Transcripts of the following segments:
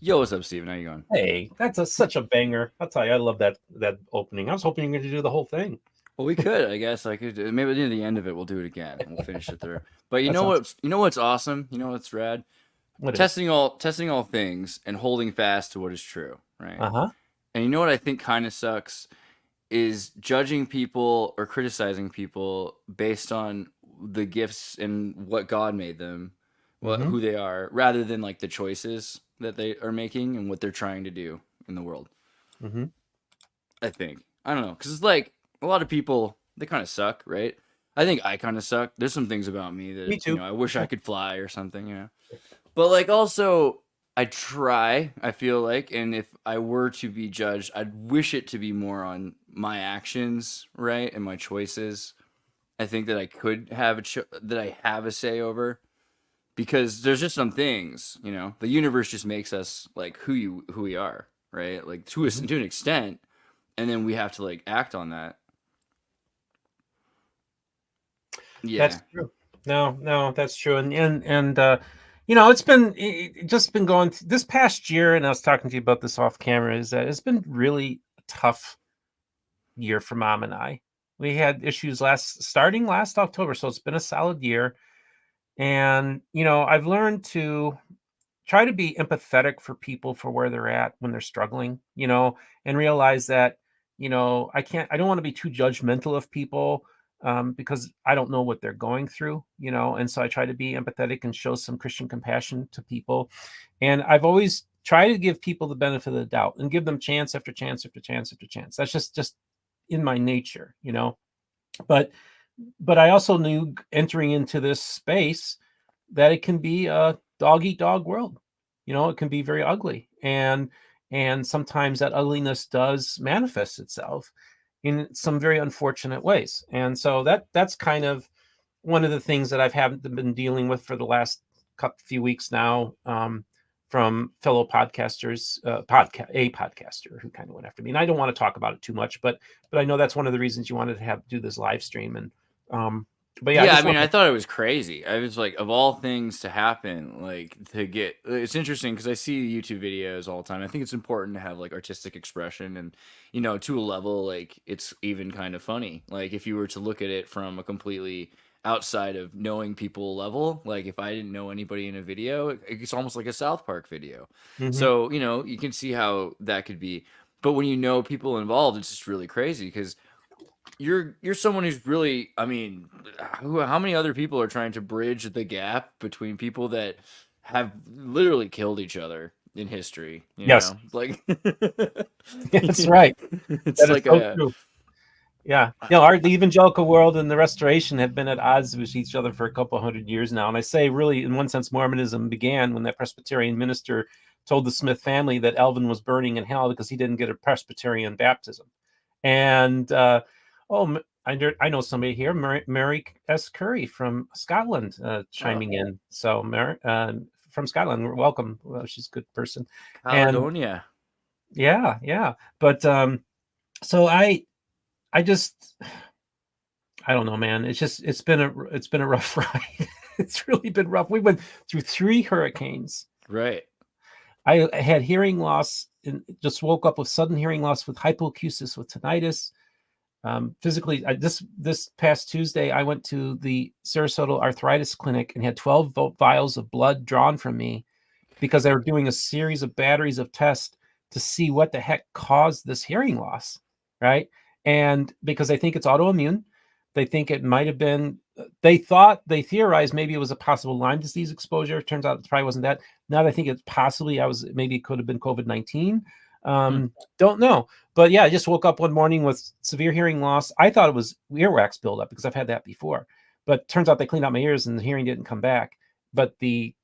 Yo, what's up, Steven? How you going? Hey, that's such a banger. I'll tell you, I love that opening. I was hoping you were going to do the whole thing. Well, we could, I guess. I could maybe near the end of it, we'll do it again. We'll finish it through. But That sounds you know what's awesome? You know what's rad? what is. Testing all things and holding fast to what is true, right? Uh-huh. And you know what I think kind of sucks is judging people or criticizing people based on the gifts and what God made them, Mm-hmm. who they are, rather than like the choices that they are making and what they're trying to do in the world. Mm-hmm. I think. I don't know, because it's like a lot of people, they kind of suck, right? I think I kind of suck. There's some things about me Me that, too. I wish I could fly or something, But like also, I try, I feel like, and if I were to be judged, I'd wish it to be more on my actions, right? And my choices. I think that I could have that I have a say over because there's just some things, the universe just makes us like who we are, right? Like Mhm. to an extent, and then we have to like act on that. That's Yeah. true. No, that's true. And just been going this past year, and I was talking to you about this off camera, is that it's been really a tough year for Mom and I. We had issues starting last October, so it's been a solid year. And I've learned to try to be empathetic for people for where they're at when they're struggling, and realize that, I don't want to be too judgmental of people, because I don't know what they're going through, and so I try to be empathetic and show some Christian compassion to people. And I've always tried to give people the benefit of the doubt and give them chance after chance after chance after chance. That's just in my nature, but I also knew entering into this space that it can be a dog eat dog world. It can be very ugly, and sometimes that ugliness does manifest itself in some very unfortunate ways. And so that's kind of one of the things that been dealing with for the last few weeks now, from fellow podcasters, a podcaster who kind of went after me. And I don't want to talk about it too much, but I know that's one of the reasons you wanted to do this live stream. And but yeah, I Yeah, I just mean, want I to. thought it was crazy. I was like, of all things to happen, like to get. It's interesting because I see YouTube videos all the time. I think it's important to have like artistic expression, and to a level like it's even kind of funny. Like if you were to look at it from a completely outside of knowing people level, like if I didn't know anybody in a video, it's almost like a South Park video. Mhm. So you can see how that could be. But when you know people involved, it's just really crazy because you're someone who's really, I mean, how many other people are trying to bridge the gap between people that have literally killed each other in history, Yes, like that's right. it's That is like so a true. Yeah, the evangelical world and the Restoration have been at odds with each other for a couple hundred years now. And I say, really, in one sense, Mormonism began when that Presbyterian minister told the Smith family that Alvin was burning in hell because he didn't get a Presbyterian baptism. And I know somebody here, Mary S. Curry from Scotland, oh, chiming in. So, Mary, from Scotland, welcome. Well, she's a good person. And Caledonia. yeah. But so I just, I don't know, man. It's been a rough ride. It's really been rough. We went through 3 hurricanes. Right. I had hearing loss and just woke up with sudden hearing loss with hypoacusis with tinnitus. Physically, this past Tuesday, I went to the Sarasota Arthritis Clinic and had 12 vials of blood drawn from me because they were doing a series of batteries of tests to see what the heck caused this hearing loss, right? And because they think it's autoimmune, they think it might have been. They theorized maybe it was a possible Lyme disease exposure. Turns out it probably wasn't that. Now I think it's possibly maybe it could have been COVID-19. Hmm. Don't know. But yeah, I just woke up one morning with severe hearing loss. I thought it was earwax buildup because I've had that before. But turns out they cleaned out my ears and the hearing didn't come back. But the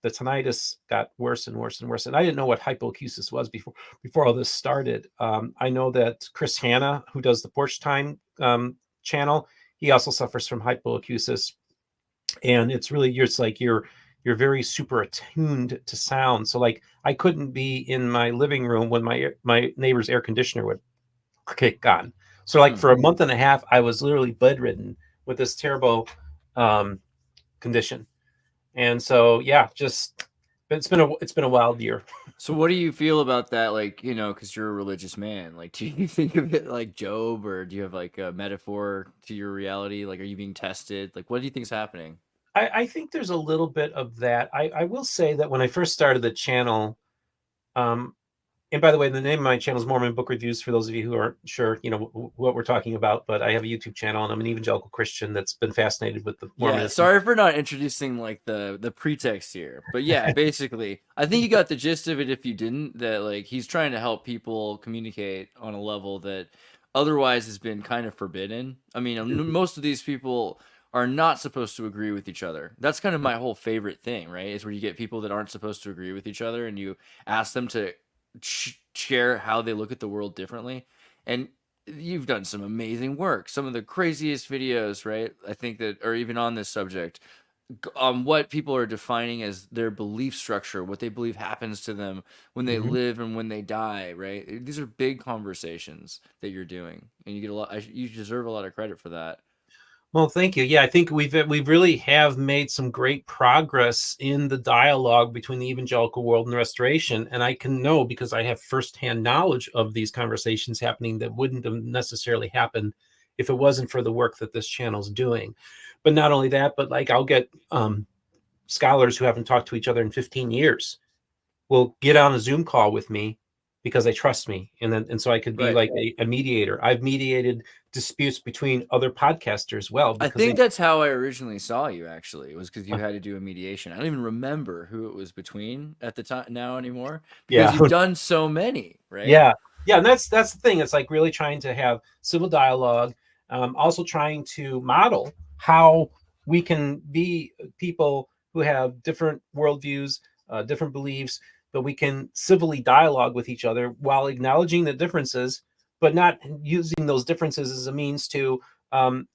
tinnitus got worse and worse and worse. And I didn't know what hypoacusis was before all this started. I know that Chris Hanna, who does the Porch Time channel, he also suffers from hypoacusis. And it's really, you're very super attuned to sound. So like I couldn't be in my living room when my neighbor's air conditioner would kick on. So like Hmm. for a month and a half, I was literally bedridden with this terrible condition. And so, yeah, just But it's been a wild year. So what do you feel about that? Like, you know, because you're a religious man. Like, do you think of it like Job, or do you have like a metaphor to your reality? Like, are you being tested? Like, what do you think's happening? I think there's a little bit of that. I will say that when I first started the channel, um, and by the way, the name of my channel is Mormon Book Reviews, for those of you who aren't sure, you know, what we're talking about. But I have a YouTube channel, and I'm an evangelical Christian that's been fascinated with the Yeah, Mormonism. sorry for not introducing like the pretext here. But yeah, basically, I think you got the gist of it if you didn't, that like he's trying to help people communicate on a level that otherwise has been kind of forbidden. I mean, most of these people are not supposed to agree with each other. That's kind of my whole favorite thing, right? Is where you get people that aren't supposed to agree with each other and you ask them to share how they look at the world differently. And you've done some amazing work, some of the craziest videos, right? I think that, or even on this subject, on what people are defining as their belief structure, what they believe happens to them when they Mhm. live and when they die, right? These are big conversations that you're doing, and you get a lot. You deserve a lot of credit for that. Well, thank you. Yeah, I think we've really have made some great progress in the dialogue between the evangelical world and the Restoration, and I can know because I have firsthand knowledge of these conversations happening that wouldn't have necessarily happened if it wasn't for the work that this channel's doing. But not only that, but like I'll get scholars who haven't talked to each other in 15 years will get on a Zoom call with me because they trust me. And so I could be Right. like a mediator. I've mediated disputes between other podcasters well I because think they that's how I originally saw you. Actually, it was because you had to do a mediation. I don't even remember who it was between at the time now anymore because yeah. you've done so many, right? Yeah. Yeah. And that's the thing. It's like really trying to have civil dialogue, also trying to model how we can be people who have different worldviews, different beliefs, but we can civilly dialogue with each other while acknowledging the differences, but not using those differences as a means to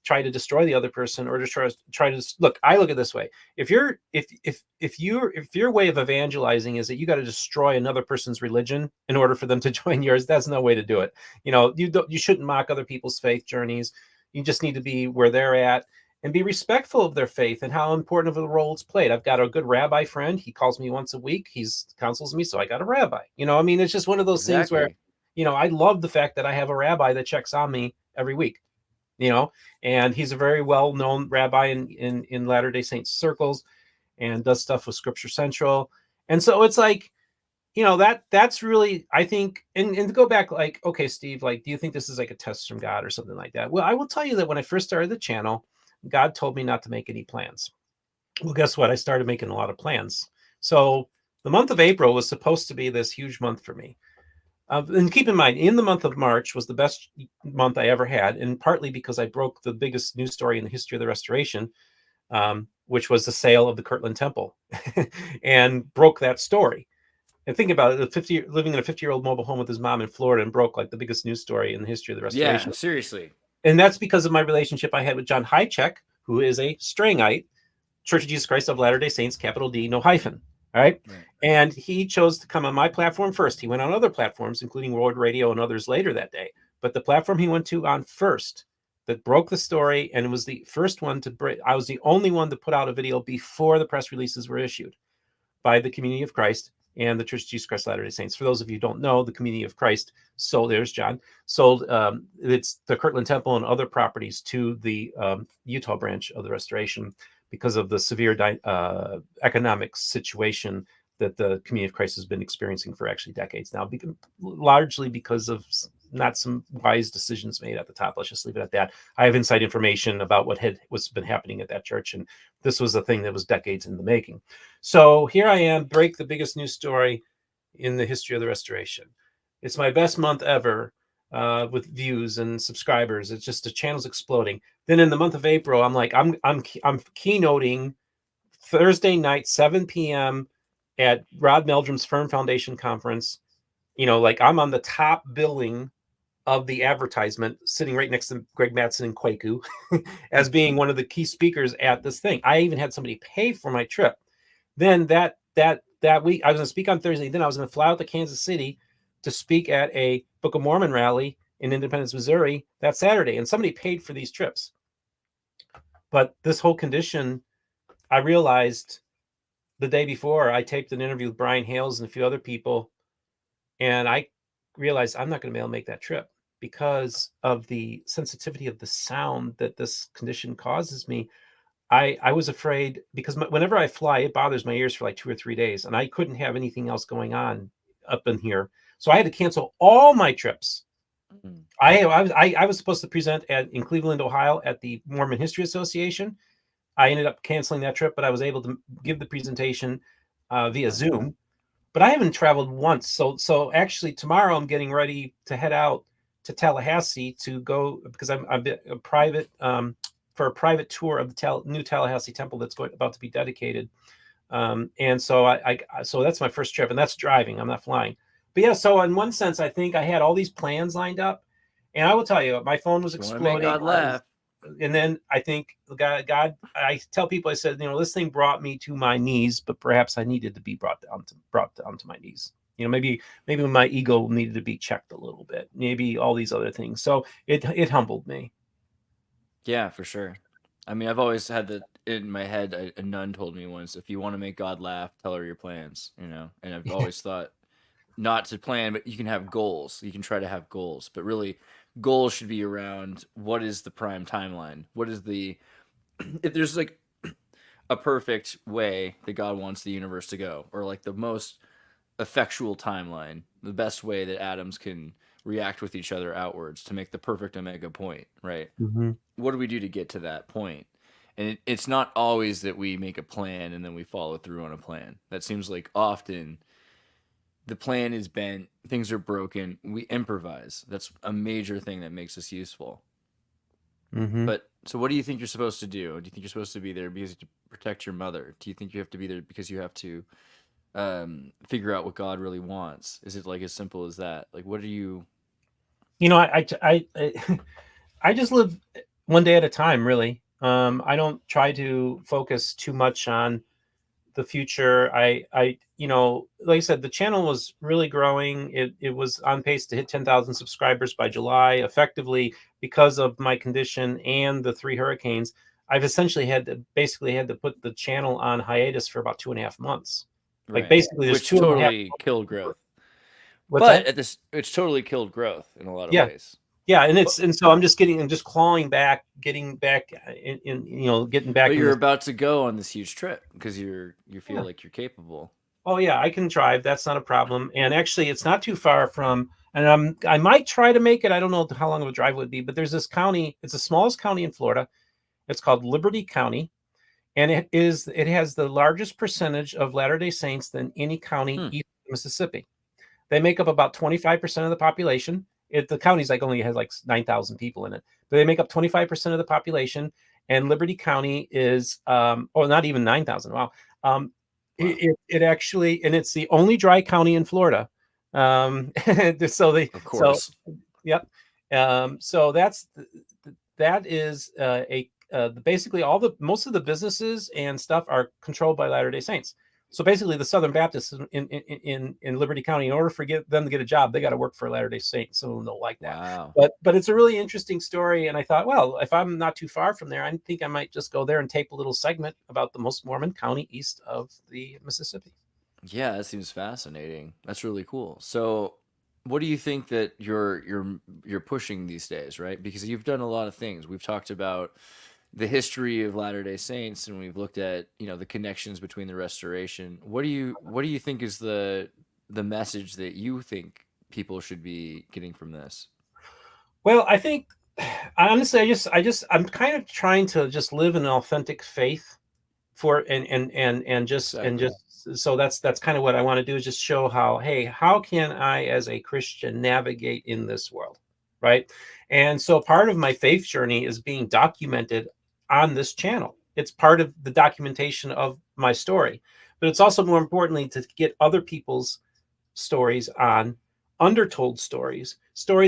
try to destroy the other person or to try to look. I look at it this way: if your way of evangelizing is that you got to destroy another person's religion in order for them to join yours, that's no way to do it. You know, you shouldn't mock other people's faith journeys. You just need to be where they're at and be respectful of their faith and how important of a role it's played. I've got a good rabbi friend. He calls me once a week. He's counsels me, so I got a rabbi. You know, I mean, it's just one of those things where, Exactly. you know, I love the fact that I have a rabbi that checks on me every week. You know, and he's a very well known rabbi in Latter Day Saints circles and does stuff with Scripture Central. And so it's like, you know, that's really, I think, and to go back, like, okay, Steve, like, do you think this is like a test from God or something like that? Well, I will tell you that when I first started the channel, God told me not to make any plans. Well, guess what? I started making a lot of plans. So the month of April was supposed to be this huge month for me. And keep in mind, in the month of March was the best month I ever had, and partly because I broke the biggest news story in the history of the Restoration, which was the sale of the Kirtland Temple, and broke that story. And think about it, living in a 50-year-old mobile home with his mom in Florida and broke like the biggest news story in the history of the Yeah, Restoration. seriously. And that's because of my relationship I had with John Hychek, who is a Strangite, Church of Jesus Christ of Latter-day Saints, capital D, no hyphen. All right. Right. And he chose to come on my platform first. He went on other platforms, including World Radio and others later that day. But the platform he went to on first that broke the story, and it was the first one to break. I was the only one to put out a video before the press releases were issued by the Community of Christ and the Church of Jesus Christ of Latter-day Saints. For those of you who don't know, the Community of Christ sold, there's John, sold it's the Kirtland Temple and other properties to the Utah branch of the Restoration because of the severe economic situation that the Community of Christ has been experiencing for actually decades now, largely because of not some wise decisions made at the top. Let's just leave it at that. I have inside information about what's been happening at that church, and this was a thing that was decades in the making. So here I am, break the biggest news story in the history of the Restoration. It's my best month ever with views and subscribers. It's just the channel's exploding. Then in the month of April, I'm like, I'm keynoting Thursday night, 7 p.m. at Rod Meldrum's Firm Foundation conference. You know, like I'm on the top billing of the advertisement, sitting right next to Greg Mattson and Kwaku as being one of the key speakers at this thing. I even had somebody pay for my trip. Then that week, I was going to speak on Thursday. Then I was going to fly out to Kansas City to speak at a Book of Mormon rally in Independence, Missouri that Saturday. And somebody paid for these trips. But this whole condition, I realized the day before, I taped an interview with Brian Hales and a few other people, and I realized I'm not going to be able to make that trip because of the sensitivity of the sound that this condition causes me. I was afraid because whenever I fly, it bothers my ears for like 2 or 3 days, and I couldn't have anything else going on up in here. So I had to cancel all my trips. Mm. I was supposed to present in Cleveland, Ohio at the Mormon History Association. I ended up canceling that trip, but I was able to give the presentation via Zoom. But I haven't traveled once. So actually tomorrow I'm getting ready to head out to Tallahassee to go because I'm a private for a private tour of the new Tallahassee temple that's about to be dedicated. And so so that's my first trip, and that's driving. I'm not flying. But yeah, so in one sense, I think I had all these plans lined up, and I will tell you, my phone was exploding. Make God laugh. And then I think God, I tell people, I said, this thing brought me to my knees, but perhaps I needed to be brought down to my knees. Maybe my ego needed to be checked a little bit. Maybe all these other things. So it humbled me. Yeah, for sure. I mean, I've always had that in my head. A nun told me once, if you want to make God laugh, tell her your plans, and I've always thought not to plan, but you can have goals. You can try to have goals, but really goals should be around what is the prime timeline? What is if there's like a perfect way that God wants the universe to go, or like the most effectual timeline, the best way that atoms can react with each other outwards to make the perfect omega point, right? Mm-hmm. What do we do to get to that point? And it's not always that we make a plan and then we follow through on a plan. That seems like often the plan is bent, things are broken, we improvise. That's a major thing that makes us useful. Mm-hmm. But so what do you think you're supposed to do? Do you think you're supposed to be there because to protect your mother? Do you think you have to be there because you have to figure out what God really wants? Is it like as simple as that? Like, what do you? I just live one day at a time, really. I don't try to focus too much on the future. Like I said, the channel was really growing. It was on pace to hit 10,000 subscribers by July. Effectively, because of my condition and the 3 hurricanes, I've essentially had to put the channel on hiatus for about 2.5 months. Right. Like basically, there's which 2.5 totally killed growth. It's totally killed growth in a lot of ways. Yeah, and so I'm just clawing back, getting back getting back. But you're about to go on this huge trip because you feel like you're capable. Oh yeah, I can drive. That's not a problem. And actually, it's not too far from. And I might try to make it. I don't know how long of a drive it would be, but there's this county. It's the smallest county in Florida. It's called Liberty County, and it has the largest percentage of Latter-day Saints than any county east of Mississippi. They make up about 25% of the population. The county's only has 9,000 people in it, but they make up 25% of the population. And Liberty County is, not even 9,000. Wow. It actually, and it's the only dry county in Florida. Of course. Yep. So that is basically most of the businesses and stuff are controlled by Latter-day Saints. So basically, the Southern Baptists in Liberty County, in order for them to get a job, they got to work for a Latter-day Saint. Some of them don't like that. Wow. But it's a really interesting story. And I thought, well, if I'm not too far from there, I think I might just go there and tape a little segment about the most Mormon county east of the Mississippi. Yeah, that seems fascinating. That's really cool. So, what do you think that you're pushing these days, right? Because you've done a lot of things. We've talked about the history of Latter-day Saints, and we've looked at the connections between the Restoration. What do you think is the message that you think people should be getting from this? Well, I think honestly, I'm kind of trying to just live an authentic faith so that's kind of what I want to do, is just show how can I as a Christian navigate in this world, right? And so part of my faith journey is being documented on this channel. It's part of the documentation of my story, but it's also more importantly to get other people's stories on, undertold stories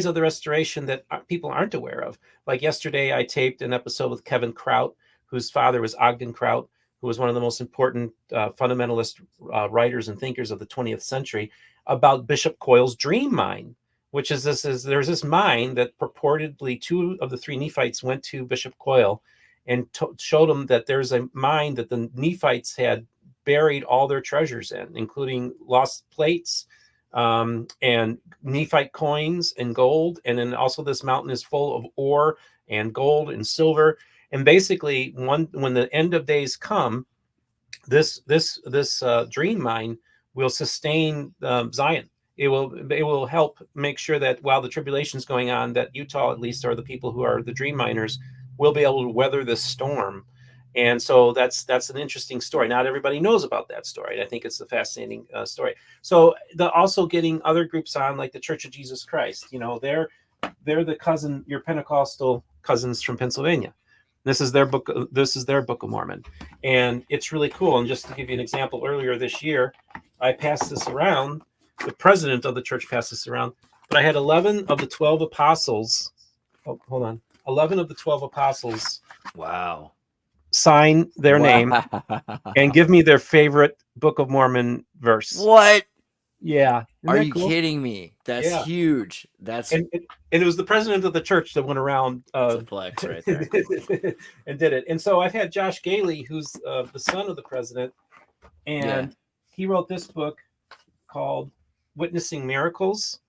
of the Restoration that people aren't aware of. Like yesterday, I taped an episode with Kevin Kraut, whose father was Ogden Kraut, who was one of the most important fundamentalist writers and thinkers of the 20th century, about Bishop Coyle's dream mine, which is there's this mine that purportedly 2 of the 3 Nephites went to Bishop Coyle and showed him that there's a mine that the Nephites had buried all their treasures in, including lost plates, and Nephite coins and gold. And then also this mountain is full of ore and gold and silver. And basically, when the end of days come, this dream mine will sustain Zion. It will help make sure that while the tribulation is going on, that Utah, at least, or the people who are the dream miners, will be able to weather this storm. And so that's an interesting story. Not everybody knows about that story. I think it's a fascinating story. So also getting other groups on, like the Church of Jesus Christ. They're the cousin, your Pentecostal cousins from Pennsylvania. This is their book. This is their Book of Mormon, and it's really cool. And just to give you an example, earlier this year, I passed this around. The president of the church passed this around, but I had 11 of the 12 apostles. Oh, hold on, 11 of the 12 apostles. Wow. Sign their name and give me their favorite Book of Mormon verse. What? Yeah. Are you kidding me? That's huge. That's and it was the president of the church that went around a flex right there and did it. And so I've had Josh Gailey, who's the son of the president, and he wrote this book called Witnessing Miracles.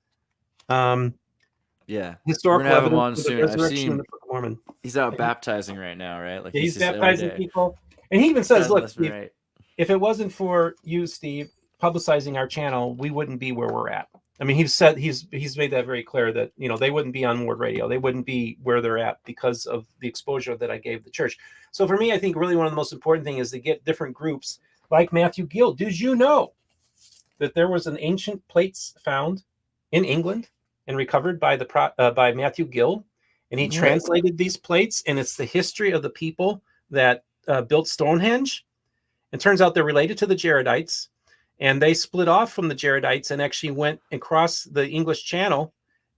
Historical have him evidence on for the soon. resurrection in the Book of Mormon. He's out baptizing right now, right? Like he's baptizing people, and he even says, "Look, Steve, right. If it wasn't for you, Steve, publicizing our channel, we wouldn't be where we're at." I mean, he's made that very clear that they wouldn't be on Word Radio, they wouldn't be where they're at because of the exposure that I gave the church. So for me, I think really one of the most important things is to get different groups like Matthew Gill. Did you know that there was an ancient plates found in England and recovered by by Matthew Gill, and he translated these plates, and it's the history of the people that built Stonehenge. It turns out they're related to the Jaredites, and they split off from the Jaredites and actually went across the English Channel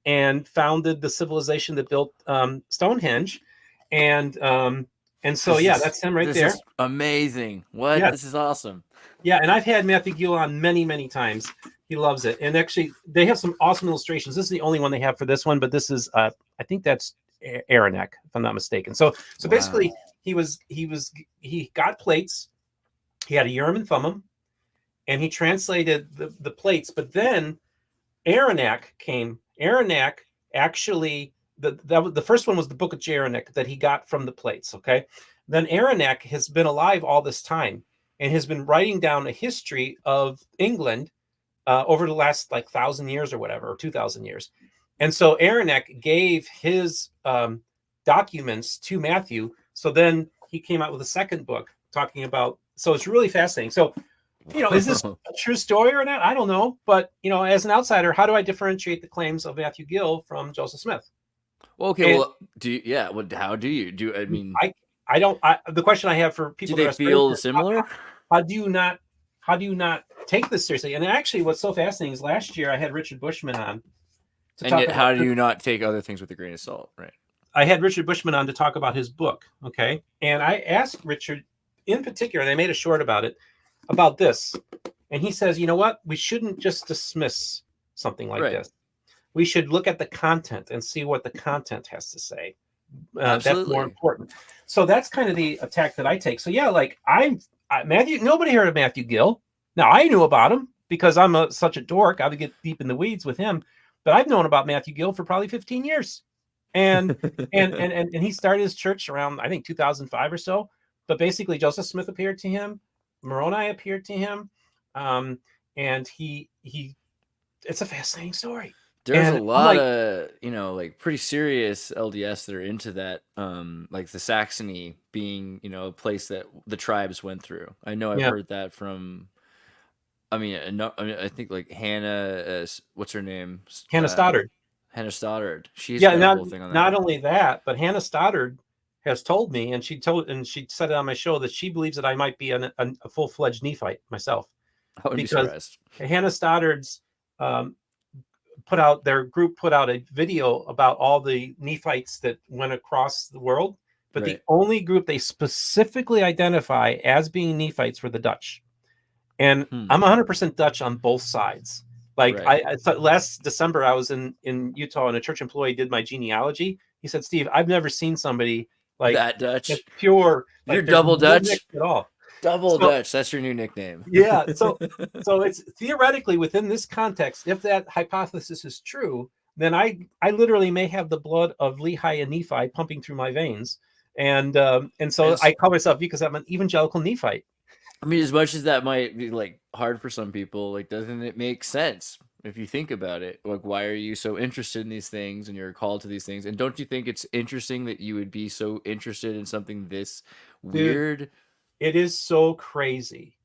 and founded the civilization that built Stonehenge. And so that's him right there. This is amazing. What? Yeah. This is awesome. Yeah, and I've had Matthew Gill on many, many times. He loves it. And actually, they have some awesome illustrations. This is the only one they have for this one, but this is, I think that's Aranek, if I'm not mistaken. So basically, he got plates. He had a Urim and Thummim, and he translated the plates. But then Aranek came. Aranek actually, the first one was the Book of Jeranek that he got from the plates. Okay, then Aranek has been alive all this time and has been writing down a history of England over the last 1,000 years or whatever, or 2,000 years. And so Aranek gave his documents to Matthew. So then he came out with a second book talking about. So it's really fascinating. So, is this a true story or not? I don't know. But, as an outsider, how do I differentiate the claims of Matthew Gill from Joseph Smith? Well, okay. How do you do? I mean, I don't. The question I have for people do they feel similar? How do you not take this seriously? And actually, what's so fascinating is last year I had Richard Bushman on. And yet, how do you not take other things with a grain of salt? Right. I had Richard Bushman on to talk about his book. Okay. And I asked Richard in particular, they made a short about this. And he says, you know what? We shouldn't just dismiss something like this. We should look at the content and see what the content has to say. That's more important. So that's kind of the attack that I take. So Matthew, nobody heard of Matthew Gill. Now I knew about him because I'm such a dork. I would get deep in the weeds with him, but I've known about Matthew Gill for probably 15 years. And he started his church around, I think, 2005 or so. But basically, Joseph Smith appeared to him, Moroni appeared to him, and he. It's a fascinating story. There's a lot of pretty serious LDS that are into that, like the Saxony being a place that the tribes went through. I know I've heard that from. I think like Hannah. What's her name? Hannah Stoddard. Hannah Stoddard. She's got a whole thing on that. Not only that, but Hannah Stoddard has told me, and she said it on my show, that she believes that I might be a full-fledged Nephite myself. I would be surprised. Hannah Stoddard's their group put out a video about all the Nephites that went across the world, but the only group they specifically identify as being Nephites were the Dutch. And I'm 100% Dutch on both sides. Last December, I was in Utah, and a church employee did my genealogy. He said, "Steve, I've never seen somebody like that Dutch, pure. You're double Dutch at all." Double So, Dutch. That's your new nickname. yeah. So it's theoretically within this context, if that hypothesis is true, then I literally may have the blood of Lehi and Nephi pumping through my veins. And so I call myself, because I'm an evangelical Nephite. I mean, as much as that might be like hard for some people, like, doesn't it make sense if you think about it? Like, why are you so interested in these things and you're called to these things? And don't you think it's interesting that you would be so interested in something this weird? Dude, it is so crazy.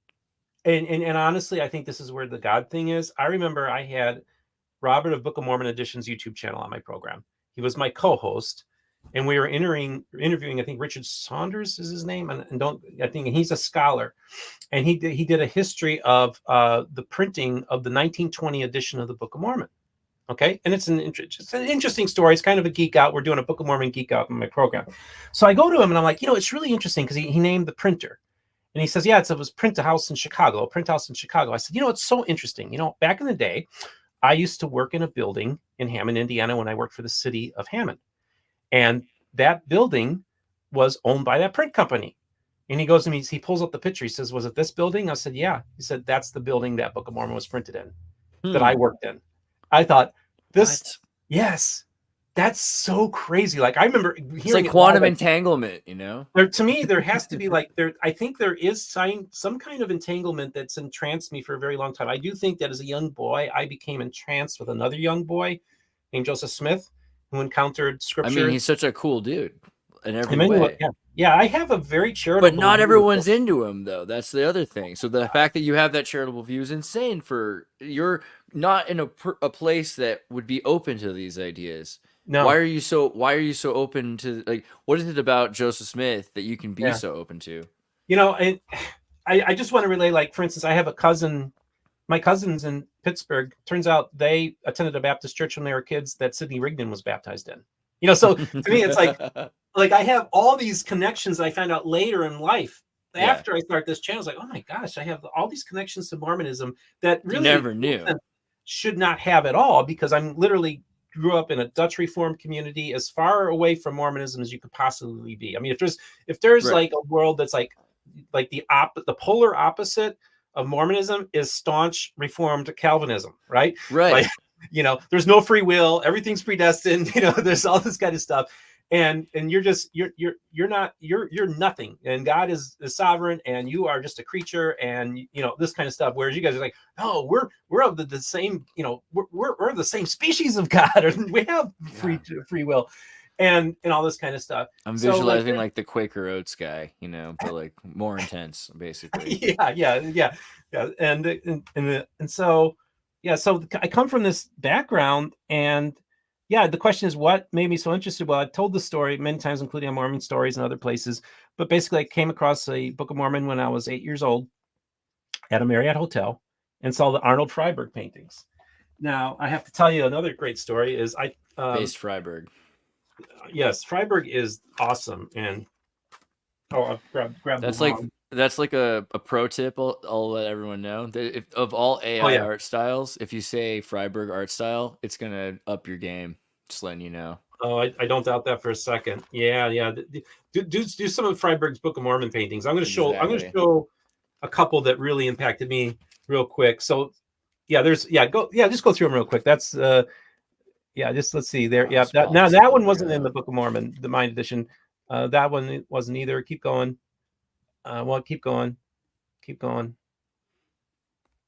And honestly, I think this is where the God thing is. I remember I had Robert of Book of Mormon Edition's YouTube channel on my program. He was my co-host, and we were interviewing, I think Richard Saunders is his name, and he's a scholar, and he did a history of the printing of the 1920 edition of the Book of Mormon. Okay, and it's an interesting story. It's kind of a geek out. We're doing a Book of Mormon geek out in my program. So I go to him and I'm like, it's really interesting, because he named the printer. And he says, yeah, it was Print House in Chicago. I said, it's so interesting. Back in the day, I used to work in a building in Hammond, Indiana, when I worked for the city of Hammond. And that building was owned by that print company. And he goes to me, he pulls up the picture. He says, was it this building? I said, yeah. He said, that's the building that Book of Mormon was printed in, that I worked in. I thought, yes, that's so crazy. Like, I remember hearing it's like quantum entanglement, to me, there has to be I think there is some kind of entanglement that's entranced me for a very long time. I do think that as a young boy, I became entranced with another young boy named Joseph Smith, who encountered scripture. I mean, he's such a cool dude in every way. Yeah, I have a very charitable. But not everyone's into him, though. That's the other thing. So the fact that you have that charitable view is insane. You're not in a place that would be open to these ideas. No. Why are you so open to, like, what is it about Joseph Smith that you can be so open to? And I just want to relay, like, for instance, I have a cousin. My cousins in Pittsburgh, turns out they attended a Baptist church when they were kids that Sidney Rigdon was baptized in. So to me, it's like I have all these connections that I found out later in life. After I start this channel, it's like, oh my gosh, I have all these connections to Mormonism that really never knew should not have at all, because I'm literally grew up in a Dutch Reformed community, as far away from Mormonism as you could possibly be. I mean, if there's right. like a world that's like the polar opposite of Mormonism is staunch Reformed Calvinism, right? Right. Like, there's no free will, everything's predestined, there's all this kind of stuff. And you're nothing, and God is sovereign, and you are just a creature, and this kind of stuff. Whereas you guys are like, no, we're of the same, we're the same species of God, or we have free will, and all this kind of stuff. I'm visualizing like the Quaker Oats guy, but like more intense, basically. Yeah. So I come from this background, and the question is, what made me so interested? Well, I've told the story many times, including on Mormon Stories and other places. But basically, I came across a Book of Mormon when I was 8 years old at a Marriott hotel and saw the Arnold Freiberg paintings. Now, I have to tell you another great story is based Freiberg. Yes, Freiberg is awesome. And I'll grab that's like a pro tip. I'll let everyone know that of all AI art styles, if you say Freiberg art style, it's gonna up your game. Just letting you know. Oh, I don't doubt that for a second. Yeah. Do some of Freiberg's Book of Mormon paintings. I'm gonna show a couple that really impacted me real quick. So just go through them real quick. That's just let's see there. That one wasn't in the Book of Mormon, the Mind Edition. That one wasn't either. Keep going. Keep going.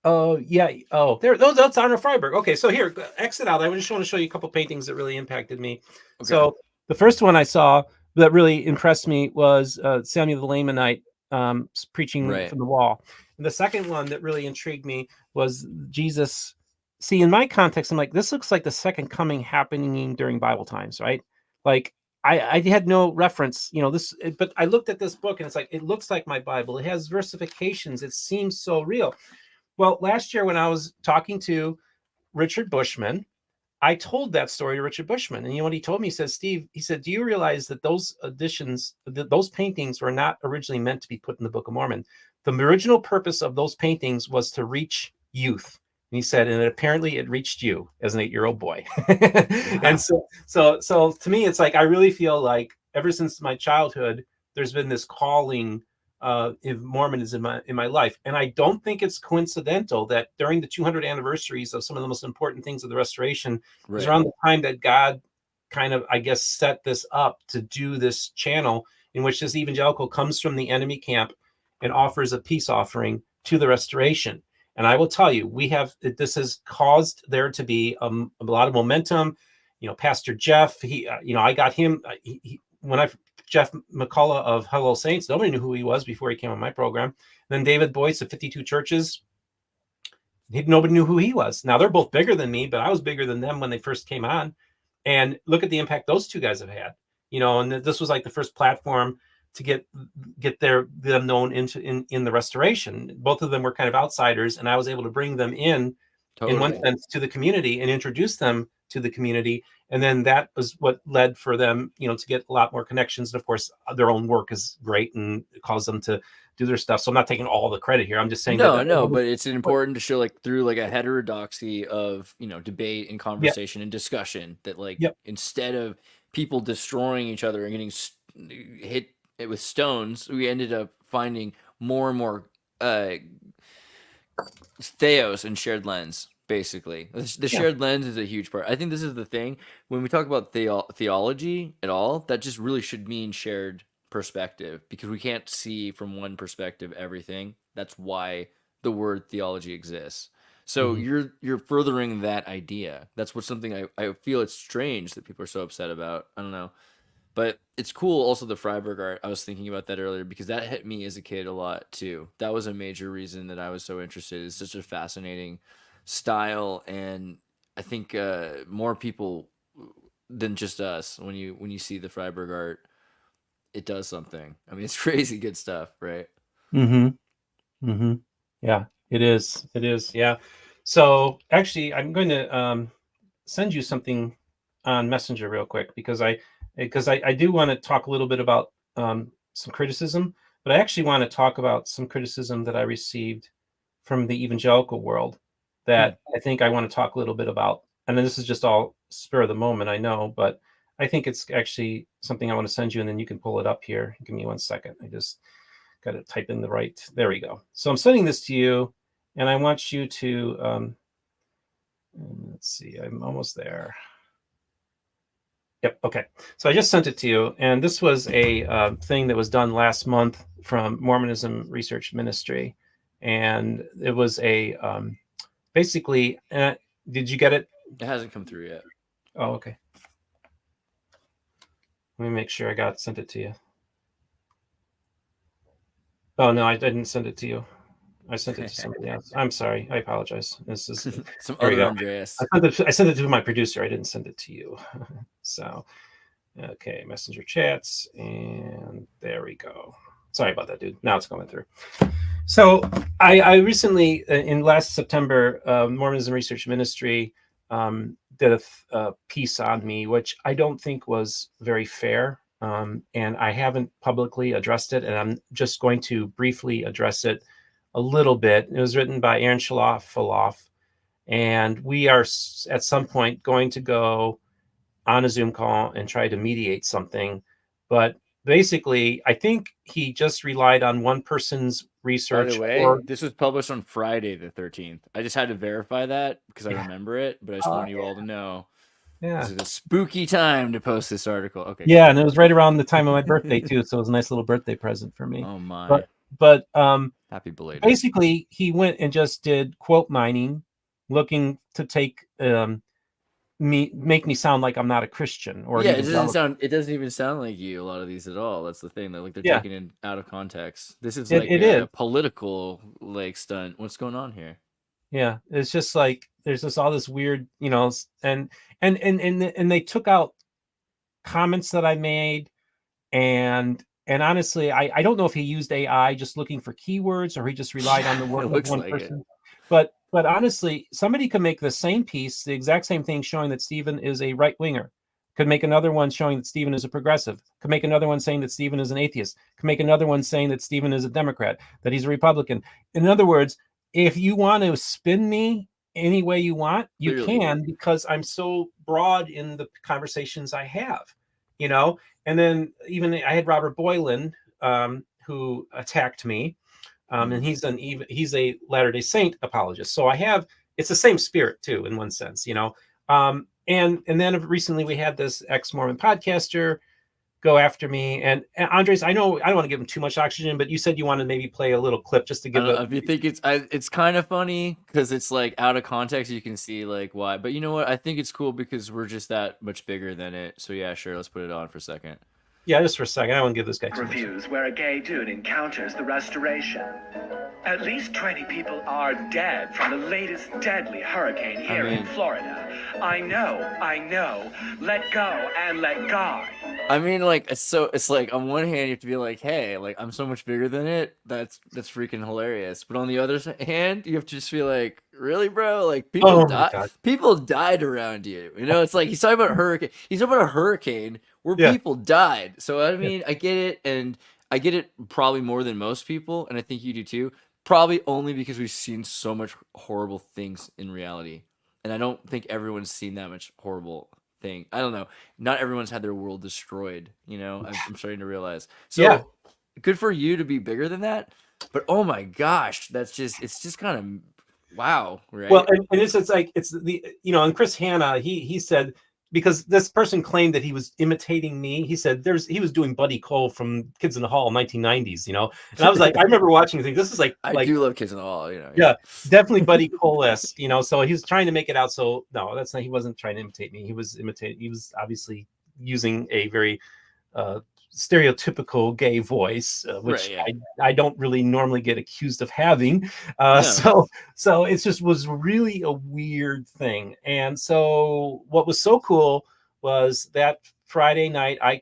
Oh, yeah. Oh, that's Arnold Freiberg. Okay, so here, exit out. I just want to show you a couple paintings that really impacted me. Okay. So the first one I saw that really impressed me was Samuel the Lamanite preaching from the wall. And the second one that really intrigued me was Jesus. See, in my context, I'm like, this looks like the second coming happening during Bible times, right? Like, I had no reference, but I looked at this book and it's like, it looks like my Bible. It has versifications. It seems so real. Well, last year when I was talking to Richard Bushman, I told that story to Richard Bushman. And what he told me? He said, Steve, do you realize that those editions, those paintings were not originally meant to be put in the Book of Mormon? The original purpose of those paintings was to reach youth. And he said, and apparently it reached you as an 8-year-old boy. And so to me, it's like, I really feel like ever since my childhood, there's been this calling if Mormon is in my life. And I don't think it's coincidental that during the 200 anniversaries of some of the most important things of the Restoration is around the time that God kind of, I guess, set this up to do this channel in which this evangelical comes from the enemy camp and offers a peace offering to the Restoration. And I will tell you, this has caused there to be a lot of momentum. Pastor Jeff, I got him Jeff McCullough of Hello Saints. Nobody knew who he was before he came on my program. Then David Boyce of 52 Churches. Nobody knew who he was. Now they're both bigger than me, but I was bigger than them when they first came on. And look at the impact those two guys have had. And this was like the first platform to get them known in the Restoration. Both of them were kind of outsiders, and I was able to bring them in one sense to the community and introduce them to the community. And then that was what led for them, to get a lot more connections. And of course, their own work is great and it caused them to do their stuff. So I'm not taking all the credit here. I'm just saying but it's important to show through a heterodoxy of, debate and conversation and discussion that instead of people destroying each other and getting hit with stones, we ended up finding more and more theos and shared lens. Basically, the shared lens is a huge part. I think this is the thing when we talk about theology at all, that just really should mean shared perspective, because we can't see from one perspective everything. That's why the word theology exists. So you're furthering that idea. That's something I feel it's strange that people are so upset about. I don't know. But it's cool also the Freiburg art. I was thinking about that earlier because that hit me as a kid a lot too. That was a major reason that I was so interested. It's such a fascinating style, and I think more people than just us, when you see the Freiburg art, it does something. I mean, it's crazy good stuff, right? Yeah, it is. Yeah. So actually, I'm going to send you something on Messenger real quick because I do want to talk a little bit about some criticism, but I actually want to talk about some criticism that I received from the evangelical world that I think I want to talk a little bit about. And then this is just all spur of the moment, I know, but I think it's actually something I want to send you, and then you can pull it up here. Give me 1 second. I just got to type in there we go. So I'm sending this to you, and I want you to, let's see, I'm almost there. Yep. Okay. So I just sent it to you, and this was a thing that was done last month from Mormonism Research Ministry, and it was a basically. Did you get it? It hasn't come through yet. Oh, okay. Let me make sure I sent it to you. Oh no, I didn't send it to you. I sent it to somebody else. I'm sorry. I apologize. This is some other Andreas. I sent it to my producer. I didn't send it to you. So, okay, Messenger chats, and there we go. Sorry about that, dude. Now it's going through. So I recently, in last September, Mormonism Research Ministry did a piece on me, which I don't think was very fair. And I haven't publicly addressed it, and I'm just going to briefly address it a little bit. It was written by Aaron Shaloff, and we are at some point going to go on a Zoom call and try to mediate something. But basically, I think he just relied on one person's research. By the way, this was published on Friday the 13th. I just had to verify that because I remember it, but I just want you all to know. Yeah. This is a spooky time to post this article. Okay. Yeah, and it was right around the time of my birthday too, so it was a nice little birthday present for me. Oh my. But happy belated. Basically, he went and just did quote mining, looking to take make me sound like I'm not a Christian. Or yeah, it doesn't even sound like you. A lot of these at all. That's the thing. They're taken in out of context. This is like a political stunt. What's going on here? Yeah, it's just like there's just all this weird, and they took out comments that I made, and honestly, I don't know if he used AI just looking for keywords or he just relied on the work of one person. But honestly, somebody could make the same piece, the exact same thing, showing that Stephen is a right winger. Could make another one showing that Stephen is a progressive. Could make another one saying that Stephen is an atheist. Could make another one saying that Stephen is a Democrat, that he's a Republican. In other words, if you want to spin me any way you want, you can, because I'm so broad in the conversations I have, And then even I had Robert Boylan, who attacked me, and he's a Latter-day Saint apologist. So it's the same spirit too, in one sense, and then recently we had this ex-Mormon podcaster go after me. And Andres, I know I don't want to give him too much oxygen, but you said you wanted to maybe play a little clip just to give if you think it's kind of funny because it's like out of context, you can see like why. But you know what? I think it's cool because we're just that much bigger than it. So yeah, sure, let's put it on for a second. Yeah, just for a second. I don't want to give this guy too much. Reviews where a gay dude encounters the restoration. At least 20 people are dead from the latest deadly hurricane here in Florida. I know. Let go and let God. I mean, like, it's like on one hand you have to be like, hey, like I'm so much bigger than it. That's freaking hilarious. But on the other hand, you have to just be like, really, bro? Like people died around you. It's like he's talking about a hurricane. He's talking about a hurricane where people died. So I mean, I get it, and I get it probably more than most people, and I think you do too. Probably only because we've seen so much horrible things in reality. And I don't think everyone's seen that much horrible thing. I don't know. Not everyone's had their world destroyed, I'm starting to realize. So good for you to be bigger than that. But oh my gosh, it's just kind of wow, right? Well, and it's like and Chris Hanna, he said, because this person claimed that he was imitating me. He said he was doing Buddy Cole from Kids in the Hall 1990s, and I was like, I remember watching things. This is like I do love Kids in the Hall, Yeah, definitely Buddy Cole-esque, so he was trying to make it out. So no, that's not. He wasn't trying to imitate me. He was obviously using a very stereotypical gay voice, which I don't really normally get accused of having. So it just was really a weird thing. And so what was so cool was that Friday night, I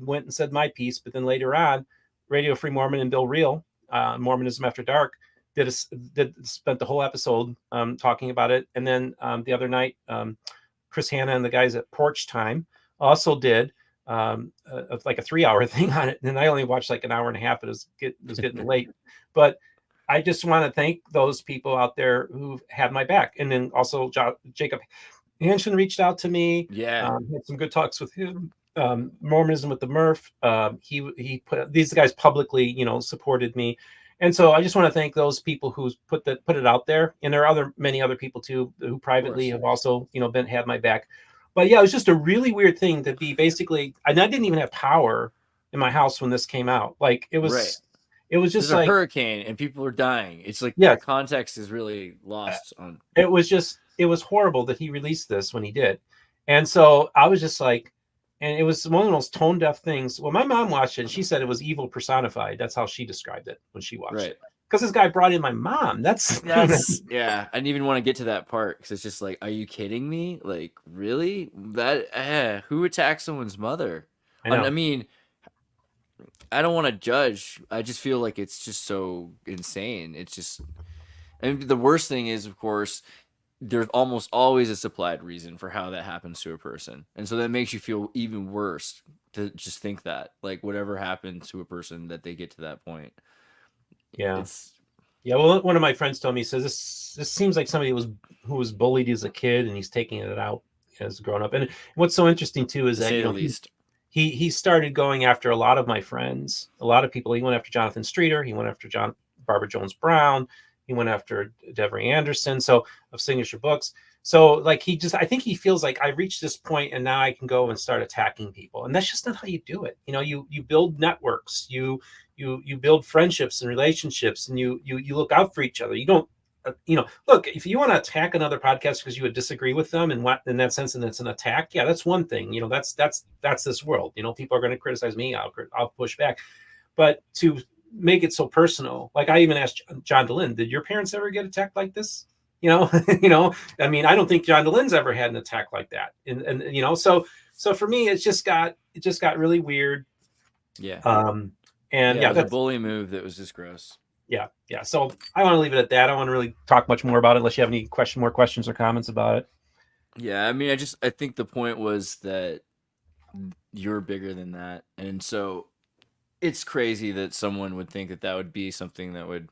went and said my piece, but then later on, Radio Free Mormon and Bill Reel, Mormonism After Dark, spent the whole episode talking about it. And then the other night, Chris Hanna and the guys at Porch Time also did like a 3-hour thing on it, and I only watched like an hour and a half. It was getting late, but I just want to thank those people out there who had my back. And then also Jacob Hanshin reached out to me. Had some good talks with him. Mormonism with the Murph. He put these guys publicly, supported me. And so I just want to thank those people who put it out there. And there are many other people too who privately have also, had my back. But yeah, it was just a really weird thing to be basically, and I didn't even have power in my house when this came out. Like it was just like a hurricane and people are dying. It's like the context is really lost on. It was horrible that he released this when he did. And so I was just like, and it was one of the most tone deaf things. Well, my mom watched it and she said it was evil personified. That's how she described it when she watched it. Because this guy brought in my mom. That's yeah. I didn't even want to get to that part because it's just like, are you kidding me? Like, really? That who attacks someone's mother? I mean, I don't want to judge. I just feel like it's just so insane. It's just, and the worst thing is, of course, there's almost always a supplied reason for how that happens to a person, and so that makes you feel even worse to just think that, like, whatever happened to a person that they get to that point. Yeah. Well, one of my friends told me, he says, this seems like somebody who was bullied as a kid and he's taking it out as a grown up. And what's so interesting too is that he started going after a lot of my friends, a lot of people. He went after Jonathan Streeter. He went after Barbara Jones Brown. He went after Devery Anderson. So of Signature Books. So like I think he feels like I reached this point and now I can go and start attacking people. And that's just not how you do it. You build networks, you build friendships and relationships, and you look out for each other. You don't, look, if you want to attack another podcast because you would disagree with them and what in that sense, and it's an attack. Yeah, that's one thing. That's this world. People are going to criticize me. I'll push back. But to make it so personal, like I even asked John DeLynn, did your parents ever get attacked like this? I mean, I don't think John DeLynn's ever had an attack like that. And so for me, it just got really weird. Yeah. And it was a bully move that was just gross. Yeah. So I want to leave it at that. I don't want to really talk much more about it unless you have any more questions or comments about it. Yeah, I mean, I think the point was that you're bigger than that, and so it's crazy that someone would think that would be something that would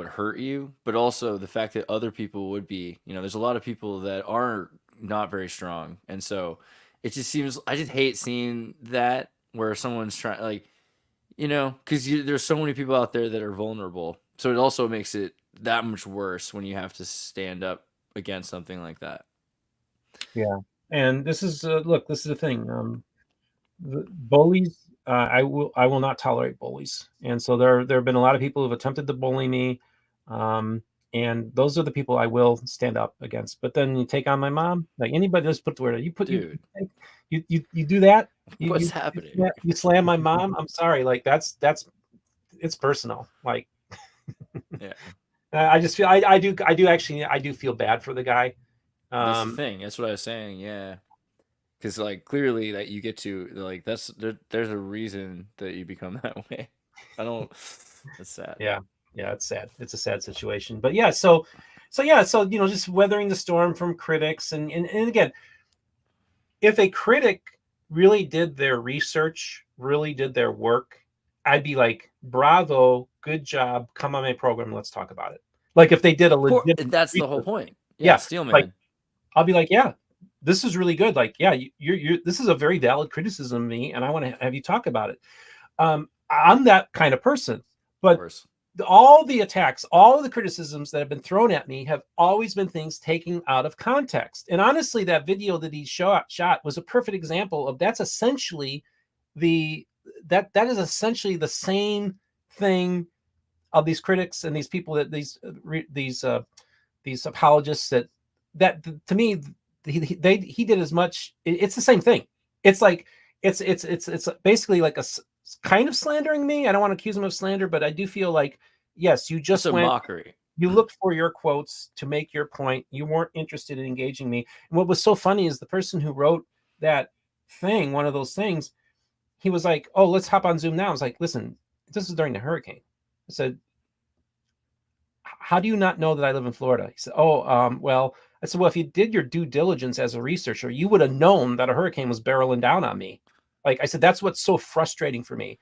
hurt you, but also the fact that other people would be. There's a lot of people that are not very strong, and so it just seems. I just hate seeing that. where someone's trying, like, because there's so many people out there that are vulnerable. So it also makes it that much worse when you have to stand up against something like that. Yeah. And this is look, this is the thing. The bullies, I will not tolerate bullies. And so there have been a lot of people who've attempted to bully me. And those are the people I will stand up against. But then you take on my mom, like anybody, let's put the word, Dude, you do that. what's happening? You slam my mom. I'm sorry. Like that's it's personal. Like, Yeah. I just feel I do feel bad for the guy. That's the thing. That's what I was saying. Yeah. Because, like, clearly that you get to, like, there's a reason that you become that way. That's sad. Yeah. Yeah. It's sad. It's a sad situation, but yeah. So just weathering the storm from critics. And again, if a critic really did their research, really did their work, I'd be like, bravo, good job. Come on my program. Let's talk about it. Like if they did a legit, that's the whole point. Yeah. Steelman. Like, I'll be like, yeah, this is really good. Like, yeah, this is a very valid criticism of me, and I want to have you talk about it. I'm that kind of person, but all the attacks, all of the criticisms that have been thrown at me have always been things taken out of context. And honestly, that video that he shot was a perfect example of that's essentially that is essentially the same thing of these critics and these people that these apologists that to me he did as much. It's the same thing. It's like it's basically like a kind of slandering me. I don't want to accuse him of slander, but I do feel like, yes, you just went mockery. You looked for your quotes to make your point. You weren't interested in engaging me. And what was so funny is the person who wrote that thing, one of those things, he was like, "Oh, let's hop on Zoom now." I was like, "Listen, this is during the hurricane." I said, "How do you not know that I live in Florida?" He said, "Oh, well." I said, "Well, if you did your due diligence as a researcher, you would have known that a hurricane was barreling down on me." Like I said, that's what's so frustrating for me.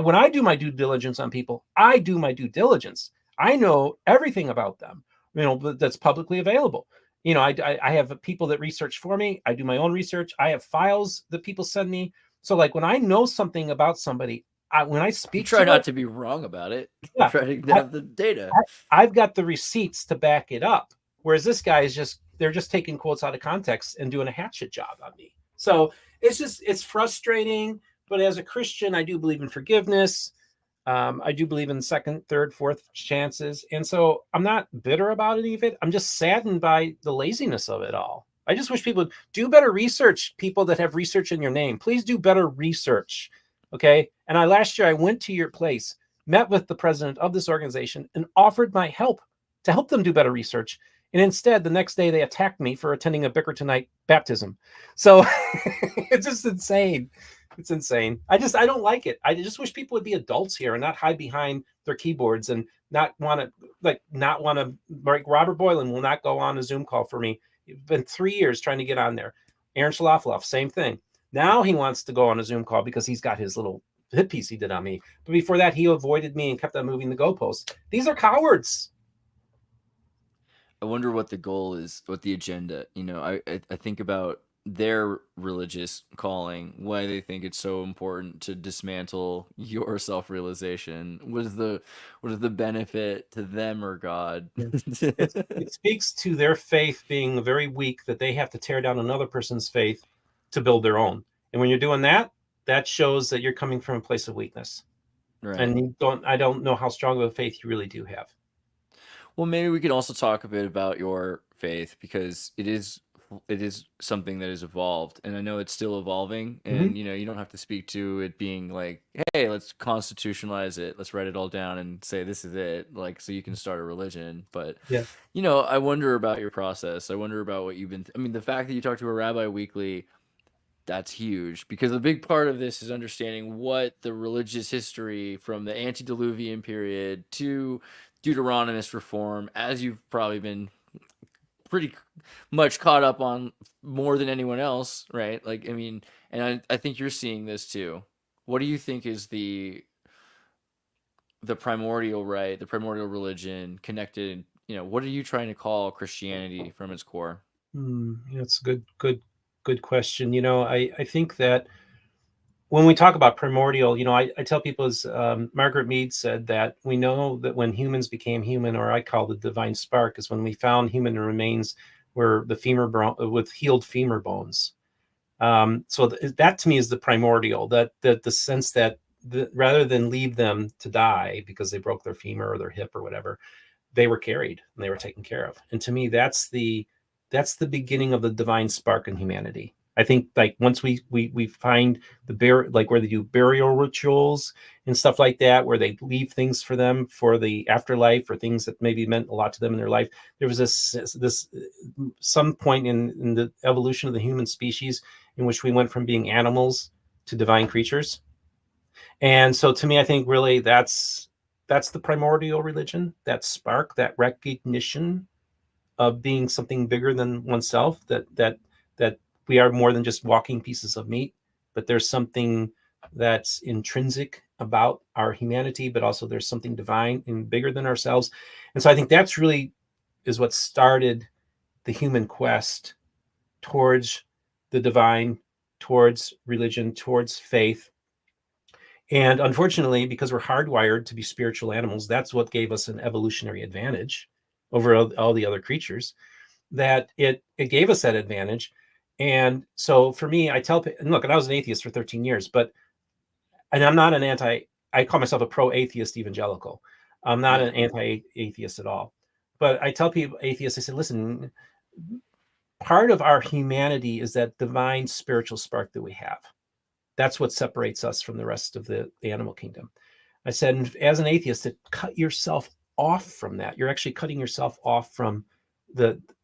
When I do my due diligence on people, I do my due diligence. I know everything about them, that's publicly available. I have people that research for me. I do my own research. I have files that people send me. So like when I know something about somebody, when I speak, you try not to be wrong about it. Yeah, try to have the data. I've got the receipts to back it up. Whereas this guy is they're just taking quotes out of context and doing a hatchet job on me. So it's frustrating. But as a Christian, I do believe in forgiveness. I do believe in second, third, fourth chances. And so I'm not bitter about any of it. I'm just saddened by the laziness of it all. I just wish people would do better research. People that have research in your name, please do better research. Okay. And last year I went to your place, met with the president of this organization, and offered my help to help them do better research. And instead, the next day they attacked me for attending a Bickertonite baptism. So it's just insane. It's insane. I don't like it. I just wish people would be adults here and not hide behind their keyboards and not want to, like Robert Boylan will not go on a Zoom call for me. It's been 3 years trying to get on there. Aaron Shalafaloff, same thing. Now he wants to go on a Zoom call because he's got his little hit piece he did on me. But before that, he avoided me and kept on moving the goalposts. These are cowards. I wonder what the goal is, what the agenda. I think about their religious calling, why they think it's so important to dismantle your self-realization. What is the benefit to them or God? It speaks to their faith being very weak, that they have to tear down another person's faith to build their own. And when you're doing that, that shows that you're coming from a place of weakness. Right. And I don't know how strong of a faith you really do have. Well, maybe we could also talk a bit about your faith, because it is something that has evolved, and I know it's still evolving. And you don't have to speak to it being like, hey, let's constitutionalize it, let's write it all down and say this is it, like, so you can start a religion. But I wonder about your process. I wonder about what you've been the fact that you talk to a rabbi weekly, that's huge, because a big part of this is understanding what the religious history from the antediluvian period to Deuteronomist reform, as you've probably been pretty much caught up on more than anyone else, right? Like, and I think you're seeing this too. What do you think is the primordial, right? The primordial religion connected, what are you trying to call Christianity from its core? That's a good question. I think that when we talk about primordial, I tell people, as Margaret Mead said, that we know that when humans became human, or I call the divine spark, is when we found human remains where the femur with healed femur bones. So that to me is the primordial, that the sense that rather than leave them to die because they broke their femur or their hip or whatever, they were carried and they were taken care of. And to me, that's the beginning of the divine spark in humanity. I think, like, once we find like where they do burial rituals and stuff like that, where they leave things for them for the afterlife, or things that maybe meant a lot to them in their life. There was this some point in the evolution of the human species in which we went from being animals to divine creatures. And so to me, I think really that's the primordial religion, that spark, that recognition of being something bigger than oneself, that we are more than just walking pieces of meat, but there's something that's intrinsic about our humanity, but also there's something divine and bigger than ourselves. And so I think that's really is what started the human quest towards the divine, towards religion, towards faith. And unfortunately, because we're hardwired to be spiritual animals, that's what gave us an evolutionary advantage over all the other creatures, that it gave us that advantage. And so for me, I tell people, and look, and I was an atheist for 13 years, and I'm not I call myself a pro-atheist evangelical. I'm not an anti-atheist at all. But I tell people, atheists, I said, listen, part of our humanity is that divine spiritual spark that we have. That's what separates us from the rest of the animal kingdom. I said, as an atheist, to cut yourself off from that, you're actually cutting yourself off from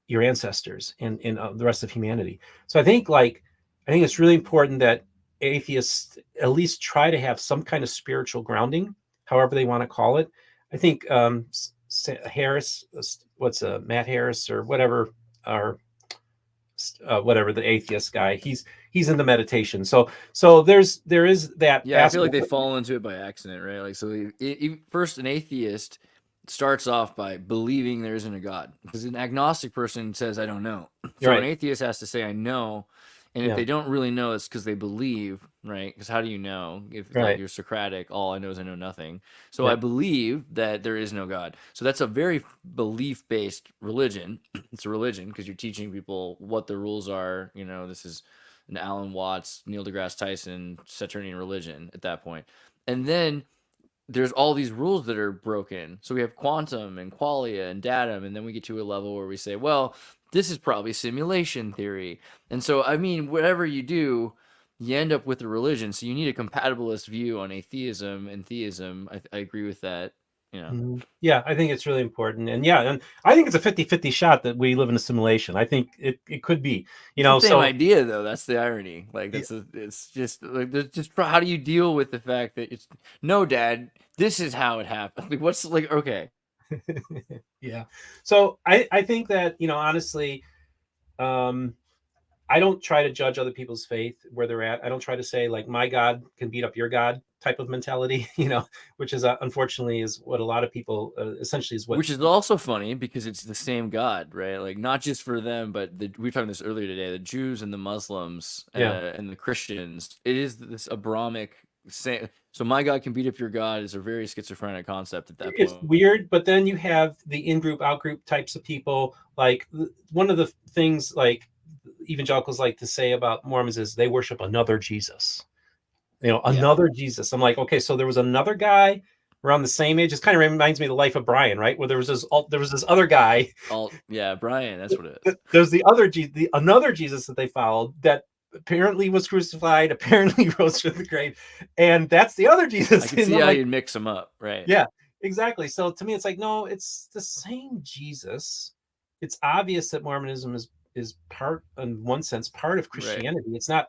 your ancestors and the rest of humanity. So I think it's really important that atheists at least try to have some kind of spiritual grounding, however they want to call it. I think Harris, Matt Harris or whatever, or whatever, the atheist guy, he's into meditation. So there is that. Yeah, I feel like they fall into it by accident, right? Like, so first, an atheist starts off by believing there isn't a God, because an agnostic person says, I don't know. So an atheist has to say, I know. And if they don't really know, it's because they believe, right? Because how do you know? If like you're Socratic, all I know is I know nothing. So I believe that there is no God. So that's a very belief-based religion. It's a religion because you're teaching people what the rules are. This is an Alan Watts, Neil deGrasse Tyson, Saturnian religion at that point. And then there's all these rules that are broken. So we have quantum and qualia and datum, and then we get to a level where we say, well, this is probably simulation theory. And so, I mean, whatever you do, you end up with a religion. So you need a compatibilist view on atheism and theism. I agree with that. Yeah, I think it's really important. And I think it's a 50-50 shot that we live in a simulation. I think it could be, It's the same idea, though. That's the irony. Like, it's just how do you deal with the fact that no, Dad, this is how it happened. Like, what's okay. Yeah. So I think that, honestly, I don't try to judge other people's faith where they're at. I don't try to say, like, my God can beat up your God type of mentality, which is unfortunately is what a lot of people essentially is what. Which is also funny because it's the same God, right? Like, not just for them, but we were talking this earlier today, the Jews and the Muslims and the Christians. It is this Abrahamic saying. So my God can beat up your God is a very schizophrenic concept at that point. It's weird, but then you have the in-group, out-group types of people. Like, one of the things like evangelicals like to say about Mormons is they worship another Jesus. Another Jesus. I'm like, okay, so there was another guy around the same age. It kind of reminds me of the life of Brian, right? Where there was this other guy. Brian, that's what it is. There's another Jesus that they followed that apparently was crucified, apparently rose from the grave, and that's the other Jesus. I can see how you'd mix them up, right? Yeah, exactly. So to me, it's like, no, it's the same Jesus. It's obvious that Mormonism is part, in one sense, part of Christianity. Right. It's not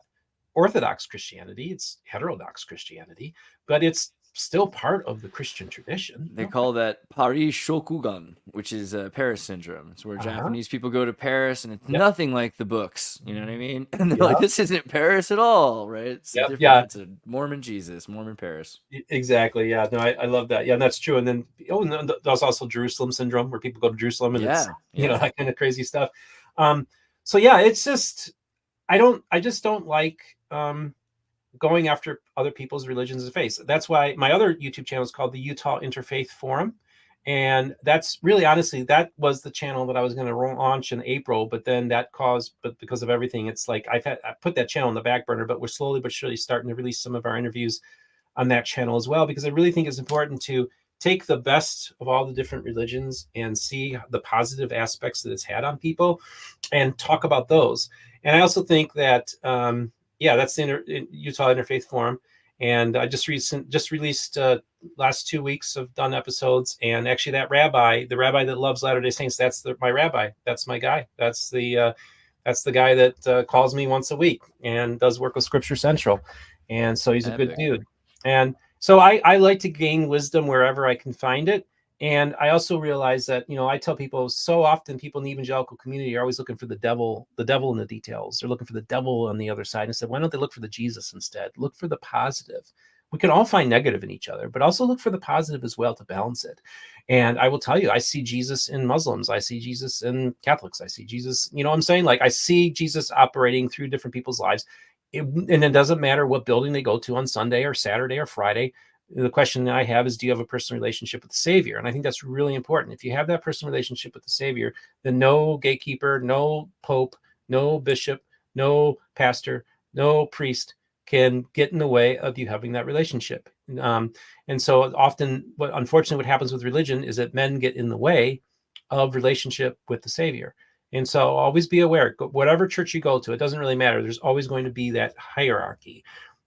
Orthodox Christianity, it's heterodox Christianity, but it's still part of the Christian tradition. They call that Paris Shokugan, which is Paris syndrome. It's where Japanese people go to Paris and it's nothing like the books. You know what I mean? And they're like, this isn't Paris at all, right? It's it's a Mormon Jesus, Mormon Paris. Exactly. Yeah. No, I love that. Yeah, and that's true. And then there's also Jerusalem syndrome, where people go to Jerusalem and it's that kind of crazy stuff. So it's just I just don't like going after other people's religions and faiths. That's why my other YouTube channel is called the Utah Interfaith Forum. And that's really, honestly, that was the channel that I was going to launch in April, but then but because of everything, it's like I put that channel on the back burner, but we're slowly but surely starting to release some of our interviews on that channel as well, because I really think it's important to take the best of all the different religions and see the positive aspects that it's had on people and talk about those. And I also think that, that's the Utah Interfaith Forum. And I just released last 2 weeks of done episodes. And actually the rabbi that loves Latter-day Saints, that's my rabbi. That's my guy. That's the guy that calls me once a week and does work with Scripture Central. And so he's a good dude. And so I like to gain wisdom wherever I can find it. And I also realize that, I tell people so often people in the evangelical community are always looking for the devil in the details. They're looking for the devil on the other side. And I said, why don't they look for the Jesus instead? Look for the positive. We can all find negative in each other, but also look for the positive as well to balance it. And I will tell you, I see Jesus in Muslims. I see Jesus in Catholics. I see Jesus, I'm saying? Like, I see Jesus operating through different people's lives. And it doesn't matter what building they go to on Sunday or Saturday or Friday. The question that I have is, do you have a personal relationship with the Savior? And I think that's really important. If you have that personal relationship with the Savior, then no gatekeeper, no pope, no bishop, no pastor, no priest can get in the way of you having that relationship. And so often, unfortunately, what happens with religion is that men get in the way of relationship with the Savior. And so always be aware, whatever church you go to, it doesn't really matter. There's always going to be that hierarchy.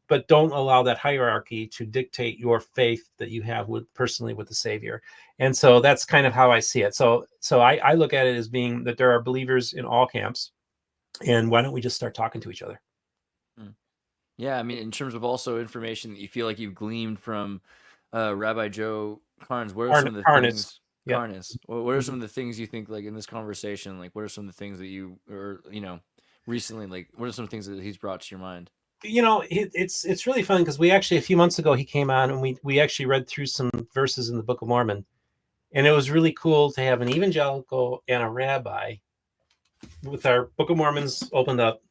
But don't allow that hierarchy to dictate your faith that you have personally with the Savior. And so that's kind of how I see it. So I look at it as being that there are believers in all camps. And why don't we just start talking to each other? Yeah, I mean, in terms of also information that you feel like you've gleaned from Rabbi Joe Carnes, what are some of the things? Carnes. What are some of the things you think, like in this conversation? Like, what are some of the things that you, or recently, like, what are some things that he's brought to your mind? It's really fun because we actually, a few months ago, he came on and we actually read through some verses in the Book of Mormon. And it was really cool to have an evangelical and a rabbi with our Book of Mormons opened up.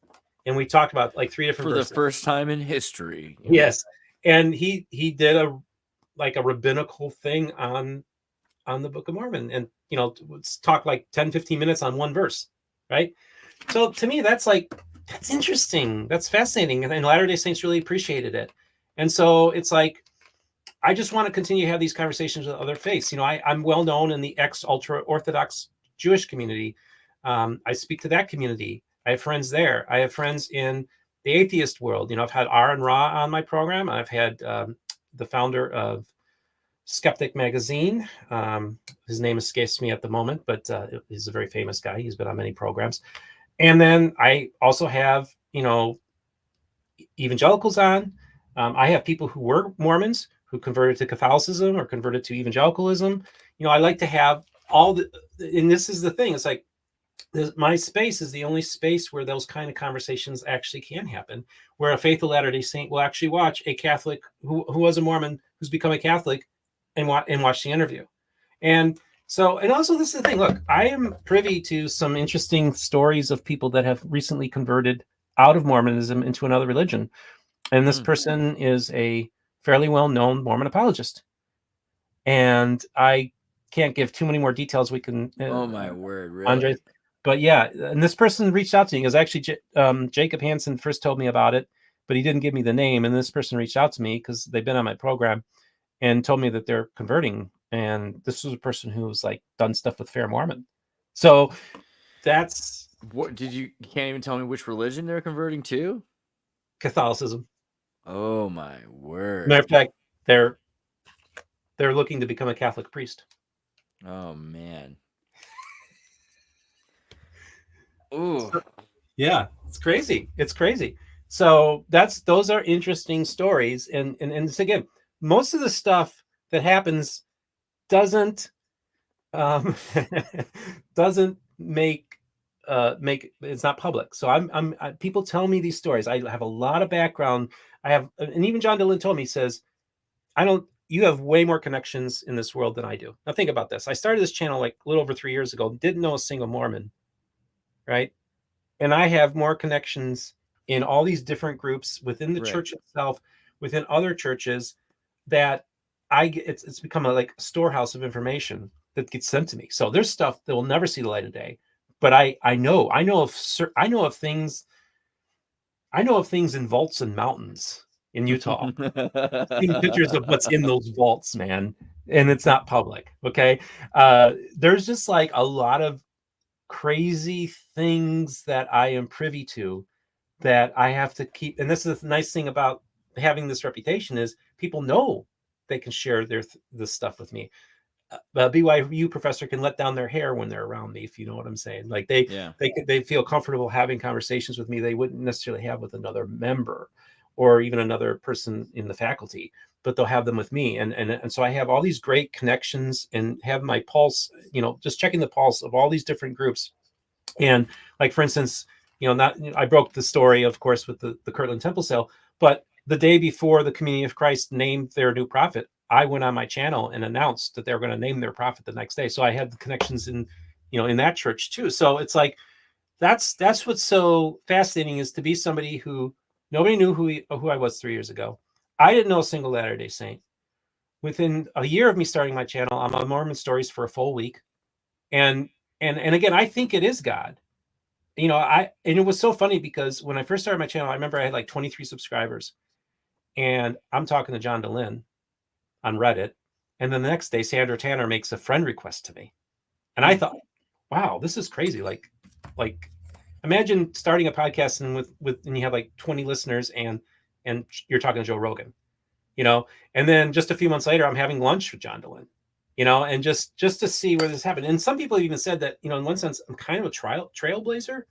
And we talked about like 3 different verses. For the first time in history. Yes. And he did a rabbinical thing on the Book of Mormon. And, let's talk like 10, 15 minutes on one verse. Right. So to me, that's interesting. That's fascinating. And Latter-day Saints really appreciated it. And so it's like, I just want to continue to have these conversations with other faiths. I'm well known in the ex-ultra-Orthodox Jewish community. I speak to that community. I have friends there. I have friends in the atheist world. I've had Aaron Ra on my program. I've had the founder of Skeptic Magazine. His name escapes me at the moment, but he's a very famous guy. He's been on many programs. And then I also have, evangelicals on. I have people who were Mormons who converted to Catholicism or converted to evangelicalism. I like to have and this is the thing. It's like my space is the only space where those kind of conversations actually can happen, where a faithful Latter-day Saint will actually watch a Catholic who was a Mormon who's become a Catholic and watch the interview. And also this is the thing, look, I am privy to some interesting stories of people that have recently converted out of Mormonism into another religion. And this person is a fairly well-known Mormon apologist. And I can't give too many more details. We can. Oh my word, really? Andreas. But yeah, and this person reached out to me because actually Jacob Hansen first told me about it, but he didn't give me the name. And this person reached out to me because they've been on my program and told me that they're converting. And this was a person who was like done stuff with Fair Mormon. So that's what you can't even tell me which religion they're converting to? Catholicism. Oh my word. Matter of fact, they're looking to become a Catholic priest. Oh man. Ooh. Yeah, it's crazy. It's crazy. So those are interesting stories. And again, most of the stuff that happens doesn't make it's not public. So people tell me these stories. I have a lot of background. And even John Dillon told me, he says, you have way more connections in this world than I do. Now think about this. I started this channel like a little over 3 years ago, didn't know a single Mormon, right? And I have more connections in all these different groups within the church itself, within other churches, that it's become a like storehouse of information that gets sent to me. So there's stuff that will never see the light of day, but I know of things in vaults and mountains in Utah. I've seen pictures of what's in those vaults, man, and it's not public. Okay, there's just like a lot of crazy things that I am privy to that I have to keep. And this is the nice thing about having this reputation is people know they can share this stuff with me. BYU professor can let down their hair when they're around me, if you know what I'm saying. Like they feel comfortable having conversations with me they wouldn't necessarily have with another member or even another person in the faculty, but they'll have them with me. And so I have all these great connections and have my pulse, just checking the pulse of all these different groups. And like, for instance, I broke the story, of course, with the Kirtland Temple sale, but the day before the Community of Christ named their new prophet, I went on my channel and announced that they were going to name their prophet the next day. So I had the connections in that church too. So it's like, that's what's so fascinating, is to be somebody who nobody knew who I was 3 years ago. I didn't know a single Latter-day Saint. Within a year of me starting my channel, I'm on Mormon Stories for a full week. And again, I think it is God. And it was so funny because when I first started my channel, I remember I had like 23 subscribers. And I'm talking to John DeLynn on Reddit. And then the next day, Sandra Tanner makes a friend request to me. And I thought, wow, this is crazy. Like imagine starting a podcast and you have like 20 listeners and you're talking to Joe Rogan, and then just a few months later, I'm having lunch with John DeLynn, and just to see where this happened. And some people even said that, in one sense, I'm kind of a trailblazer,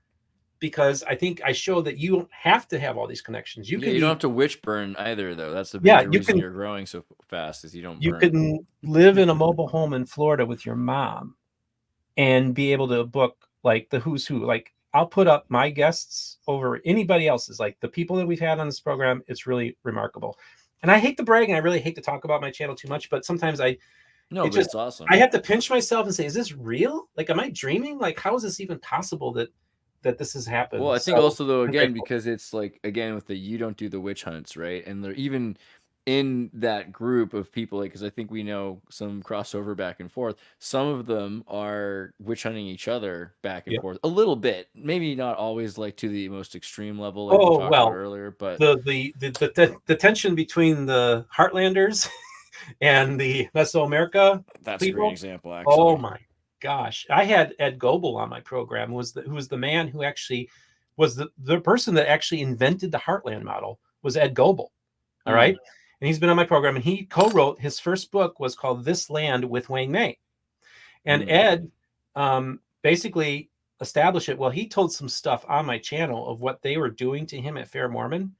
because I think I show that you don't have to have all these connections. You don't have to witch burn either, though. That's the big reason you're growing so fast, is you don't burn. You can live in a mobile home in Florida with your mom and be able to book like the who's who. Like, I'll put up my guests over anybody else's. Like the people that we've had on this program, it's really remarkable. And I hate to brag, and I really hate to talk about my channel too much, but sometimes it's awesome. I have to pinch myself and say, is this real? Like, am I dreaming? Like, how is this even possible that this has happened? Well, I think also, though, again, because it's like, again, with you don't do the witch hunts, right? And they're even in that group of people, like, because I think we know some crossover back and forth. Some of them are witch hunting each other back and forth a little bit, maybe not always like to the most extreme level, like we talked about earlier. But the tension between the Heartlanders and the Mesoamerica, that's people, a great example, actually. Oh my gosh, I had Ed Goebel on my program, who was the man who actually was the person that actually invented the Heartland model, was Ed Goebel. All right. And he's been on my program, and he co-wrote, his first book was called This Land with Wang Mei. And Ed basically established it. Well, he told some stuff on my channel of what they were doing to him at Fair Mormon.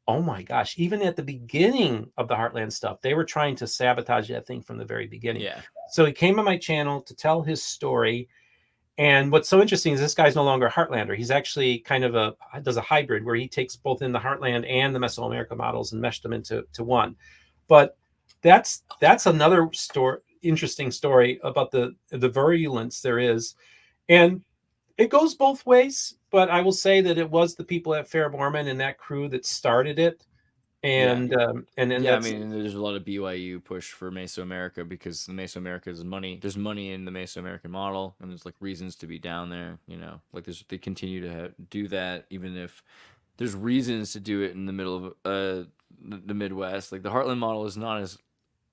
Oh my gosh, even at the beginning of the Heartland stuff, they were trying to sabotage that thing from the very beginning. Yeah. So he came on my channel to tell his story. And what's so interesting is this guy's no longer a Heartlander. He's actually kind of does a hybrid where he takes both in the Heartland and the Mesoamerica models and meshed them into one. But that's another interesting story about the virulence there is. And it goes both ways, but I will say that it was the people at Fair Mormon and that crew that started it. And I mean, there's a lot of BYU push for Mesoamerica, because the Mesoamerica is money. There's money in the Mesoamerican model, and there's like reasons to be down there. Like they continue to do that, even if there's reasons to do it in the middle of the Midwest. Like the Heartland model is not as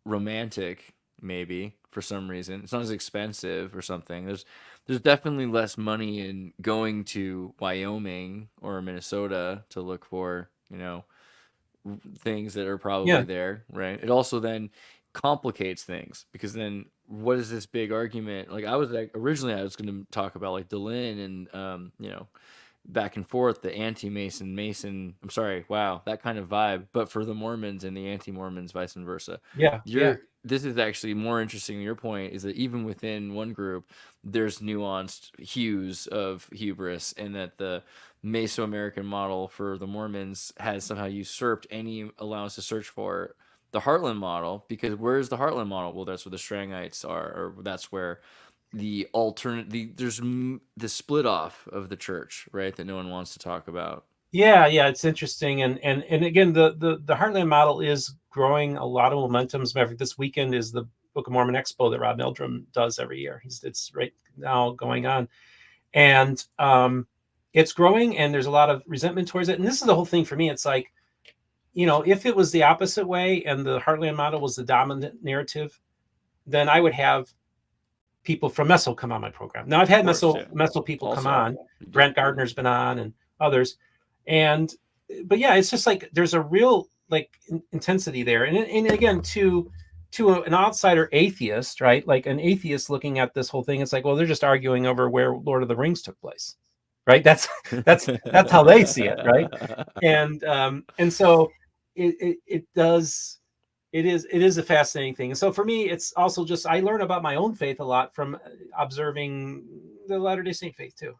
romantic, maybe for some reason. It's not as expensive or something. There's definitely less money in going to Wyoming or Minnesota to look for things that are probably there, right? It also then complicates things, because then what is this big argument? Like originally I was going to talk about like DeLynn and back and forth, the anti-Mason, I'm sorry, wow, that kind of vibe, but for the Mormons and the anti-Mormons, vice versa. This is actually more interesting. Your point is that even within one group, there's nuanced hues of hubris, and that the Mesoamerican model for the Mormons has somehow usurped any allowance to search for the Heartland model. Because where's the Heartland model? Well, that's where the Strangites are, or that's where there's the split off of the church, right, that no one wants to talk about. Yeah, it's interesting, and again, the Heartland model is growing a lot of momentum. As a matter of fact, this weekend is the Book of Mormon Expo that Rob Meldrum does every year. It's right now going on, and it's growing, and there's a lot of resentment towards it. And this is the whole thing for me. It's like, if it was the opposite way and the Heartland model was the dominant narrative, then I would have people from Meso come on my program. Now I've had Meso people Also, come on. Brent Gardner's been on, and others. But yeah, it's just like there's a real intensity there, and again, to an outsider atheist, right? Like an atheist looking at this whole thing, it's like, well, they're just arguing over where Lord of the Rings took place, right? That's how they see it, right? And so it is a fascinating thing. And so for me, it's also just I learn about my own faith a lot from observing the Latter-day Saint faith too.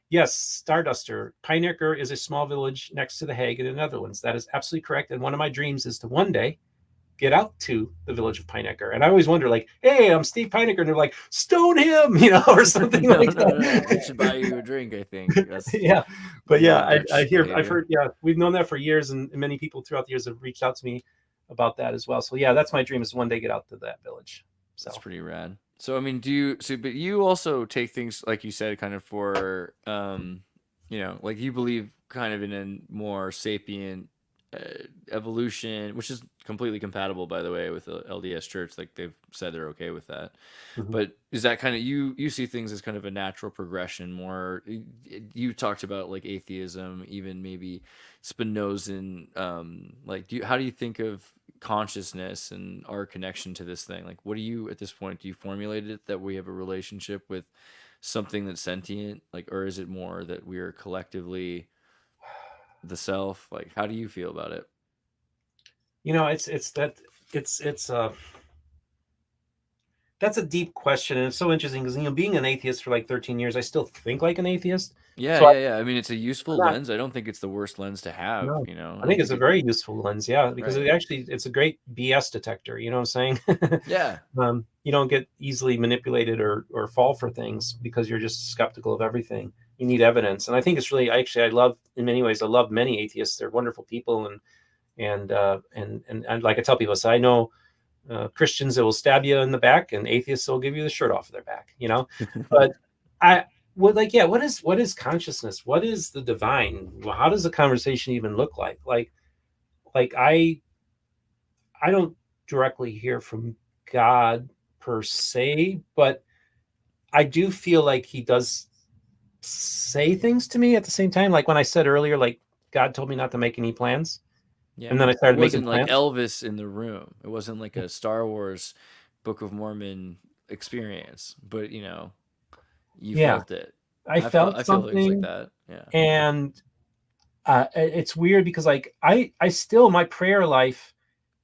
Yes, Starduster. Pynakker is a small village next to The Hague in the Netherlands. That is absolutely correct. And one of my dreams is to one day get out to the village of Pynakker. And I always wonder, like, hey, I'm Steve Pynakker. And they're like, stone him, or something like that. No. They should buy you a drink, I think. Yeah. But yeah, I've heard, we've known that for years. And many people throughout the years have reached out to me about that as well. So yeah, that's my dream, is to one day get out to that village. So that's pretty rad. So I mean, but you also take things, like you said, kind of for like you believe kind of in a more sapient evolution, which is completely compatible, by the way, with the LDS Church. Like they've said they're okay with that. Mm-hmm. But is that kind of you see things as kind of a natural progression? More, you talked about like atheism, even maybe Spinozan. How do you think of consciousness and our connection to this thing? Like, what do you, at this point, do you formulate it that we have a relationship with something that's sentient, or is it more that we are collectively the self? Like, how do you feel about it? That's a deep question, and it's so interesting because being an atheist for like 13 years, I still think like an atheist. Yeah. I mean, it's a useful lens. I don't think it's the worst lens to have. No, I think it's a very useful lens. Yeah, because it's a great BS detector. You know what I'm saying? Yeah. You don't get easily manipulated or fall for things because you're just skeptical of everything. You need evidence, and I think it's really I love many atheists. They're wonderful people, and like I tell people, I know Christians that will stab you in the back, and atheists will give you the shirt off of their back. But what is consciousness? What is the divine? How does the conversation even look like? Like I don't directly hear from God per se, but I do feel like he does say things to me at the same time. Like when I said earlier, like God told me not to make any plans. Yeah. And then I started making plans. It wasn't like Elvis in the room. It wasn't like a Star Wars Book of Mormon experience, but you felt it. I felt something things like that. Yeah. And it's weird because like I still, my prayer life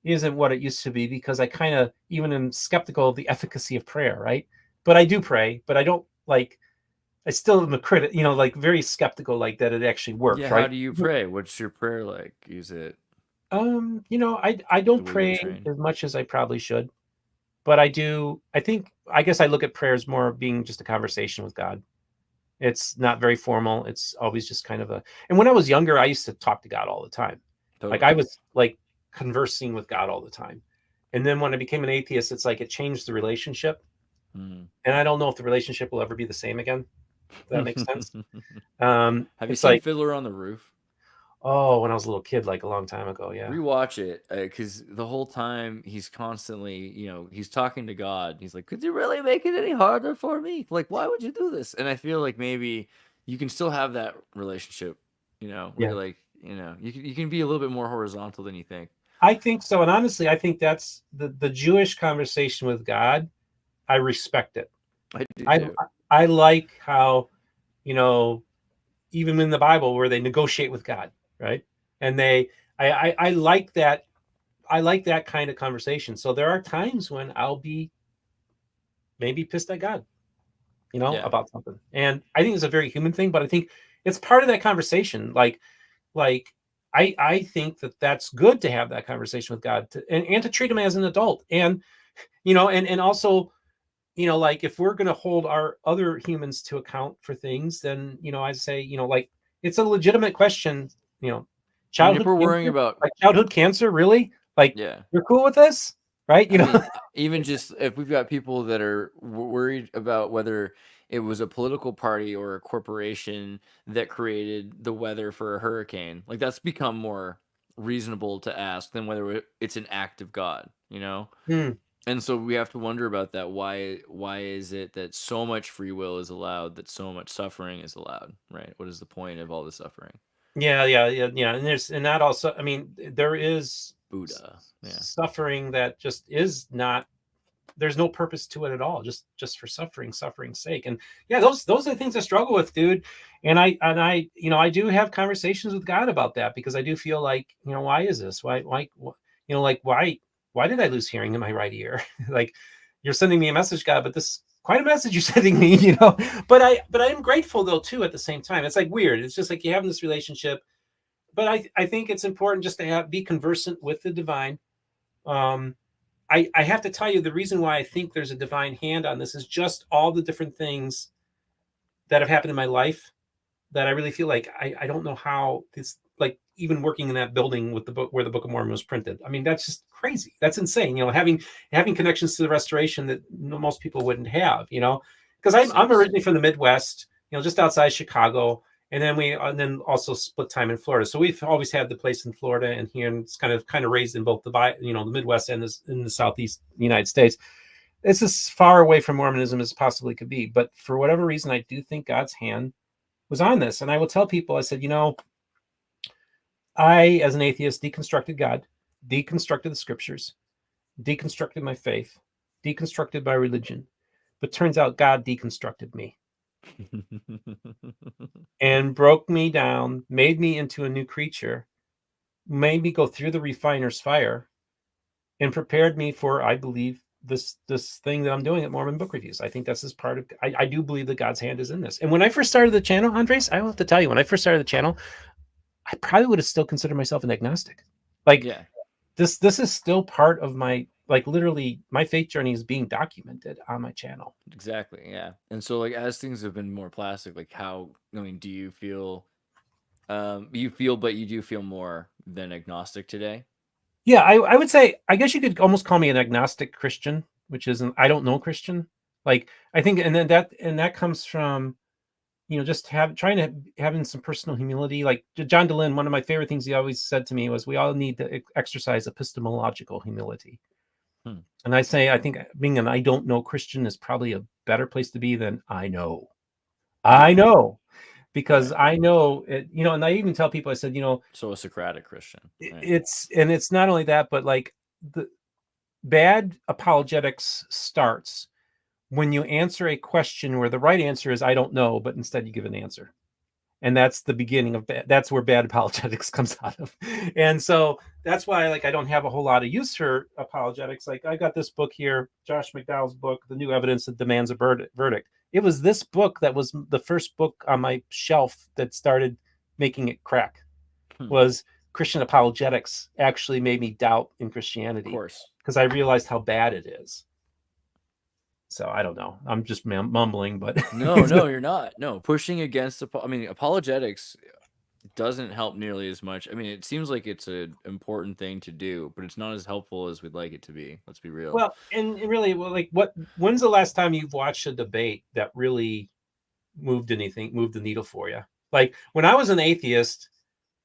isn't what it used to be because I kind of even am skeptical of the efficacy of prayer, right? But I do pray, but I don't I still am a critic, very skeptical, like that it actually works. Yeah, right? How do you pray? What's your prayer like? Is it? I don't pray as much as I probably should, but I do. I guess I look at prayers more being just a conversation with God. It's not very formal. It's always just kind of and when I was younger, I used to talk to God all the time. Totally. Like I was like conversing with God all the time. And then when I became an atheist, it's like it changed the relationship. And I don't know if the relationship will ever be the same again. If that makes sense. Have you seen Fiddler on the Roof? Oh, when I was a little kid, like a long time ago. Yeah. Rewatch it because the whole time he's constantly, he's talking to God. He's like, "Could you really make it any harder for me? Like, why would you do this?" And I feel like maybe you can still have that relationship, where you're like, you can be a little bit more horizontal than you think. I think so, and honestly, I think that's the Jewish conversation with God. I respect it. I do too. I like how, even in the Bible where they negotiate with God, right? And I like that. I like that kind of conversation. So there are times when I'll be maybe pissed at God, about something. And I think it's a very human thing, but I think it's part of that conversation. Like I think that's good to have that conversation with God and to treat him as an adult. And, and also, like if we're going to hold our other humans to account for things, then, I say, like it's a legitimate question. I mean, Childhood if we're worrying cancer, about, like childhood cancer, really? Like, yeah, you're cool with this, right? I mean, even just if we've got people that are worried about whether it was a political party or a corporation that created the weather for a hurricane, like that's become more reasonable to ask than whether it's an act of God, Hmm. And so we have to wonder about that. Why is it that so much free will is allowed, that so much suffering is allowed, right? What is the point of all the suffering? Yeah. And that also, I mean, there is Buddha, yeah, suffering that just is not. There's no purpose to it at all, just for suffering's sake. And yeah, those are the things I struggle with, dude. And I do have conversations with God about that, because I do feel like, why is this? Why, like, why did I lose hearing in my right ear? Like, you're sending me a message, God, but this quite a message you're sending me, But I am grateful though too at the same time. It's like weird. It's just like you have this relationship, but I think it's important just to be conversant with the divine. I have to tell you, the reason why I think there's a divine hand on this is just all the different things that have happened in my life that I really feel like I don't know how this, like, even working in that building with the book where the Book of Mormon was printed. I mean, that's just crazy. That's insane. Having connections to the Restoration that most people wouldn't have, because I'm originally from the Midwest, just outside Chicago. And then also split time in Florida. So we've always had the place in Florida and here, and it's kind of raised in both the Midwest and in the Southeast United States. It's as far away from Mormonism as possibly could be. But for whatever reason, I do think God's hand was on this. And I will tell people, I said, I, as an atheist, deconstructed God, deconstructed the scriptures, deconstructed my faith, deconstructed my religion. But turns out God deconstructed me. And broke me down, made me into a new creature, made me go through the refiner's fire, and prepared me for, I believe, this thing that I'm doing at Mormon Book Reviews. I think that's as part of, I do believe that God's hand is in this. And when I first started the channel, Andres, I will have to tell you, when I first started the channel, I probably would have still considered myself an agnostic. Like, yeah, this is still part of my, like, literally my faith journey is being documented on my channel. exactly, yeah. And so, like, as things have been more plastic, like, how, I mean, do you feel, but you do feel more than agnostic today? Yeah, I would say, I guess you could almost call me an agnostic Christian, which is an I don't know Christian. Like, I think, and then that comes from, just having some personal humility. Like John DeLynn, one of my favorite things he always said to me was, we all need to exercise epistemological humility. And I say, I think being an I don't know Christian is probably a better place to be than I know. I know. Because I know it, and I even tell people, I said, so a Socratic Christian. Right? It's not only that, but like, the bad apologetics starts when you answer a question where the right answer is I don't know, but instead you give an answer. And that's the beginning of that's where bad apologetics comes out of. And so that's why, like, I don't have a whole lot of use for apologetics. Like, I got this book here, Josh McDowell's book, The New Evidence That Demands a Verdict. It was this book that was the first book on my shelf that started making it crack. Was Christian apologetics actually made me doubt in Christianity. Of course. Because I realized how bad it is. So I don't know. I'm just mumbling, but no, you're not. No, pushing against apologetics doesn't help nearly as much. I mean, it seems like it's an important thing to do, but it's not as helpful as we'd like it to be. Let's be real. Well, and really, like, when's the last time you've watched a debate that really moved the needle for you? Like, when I was an atheist,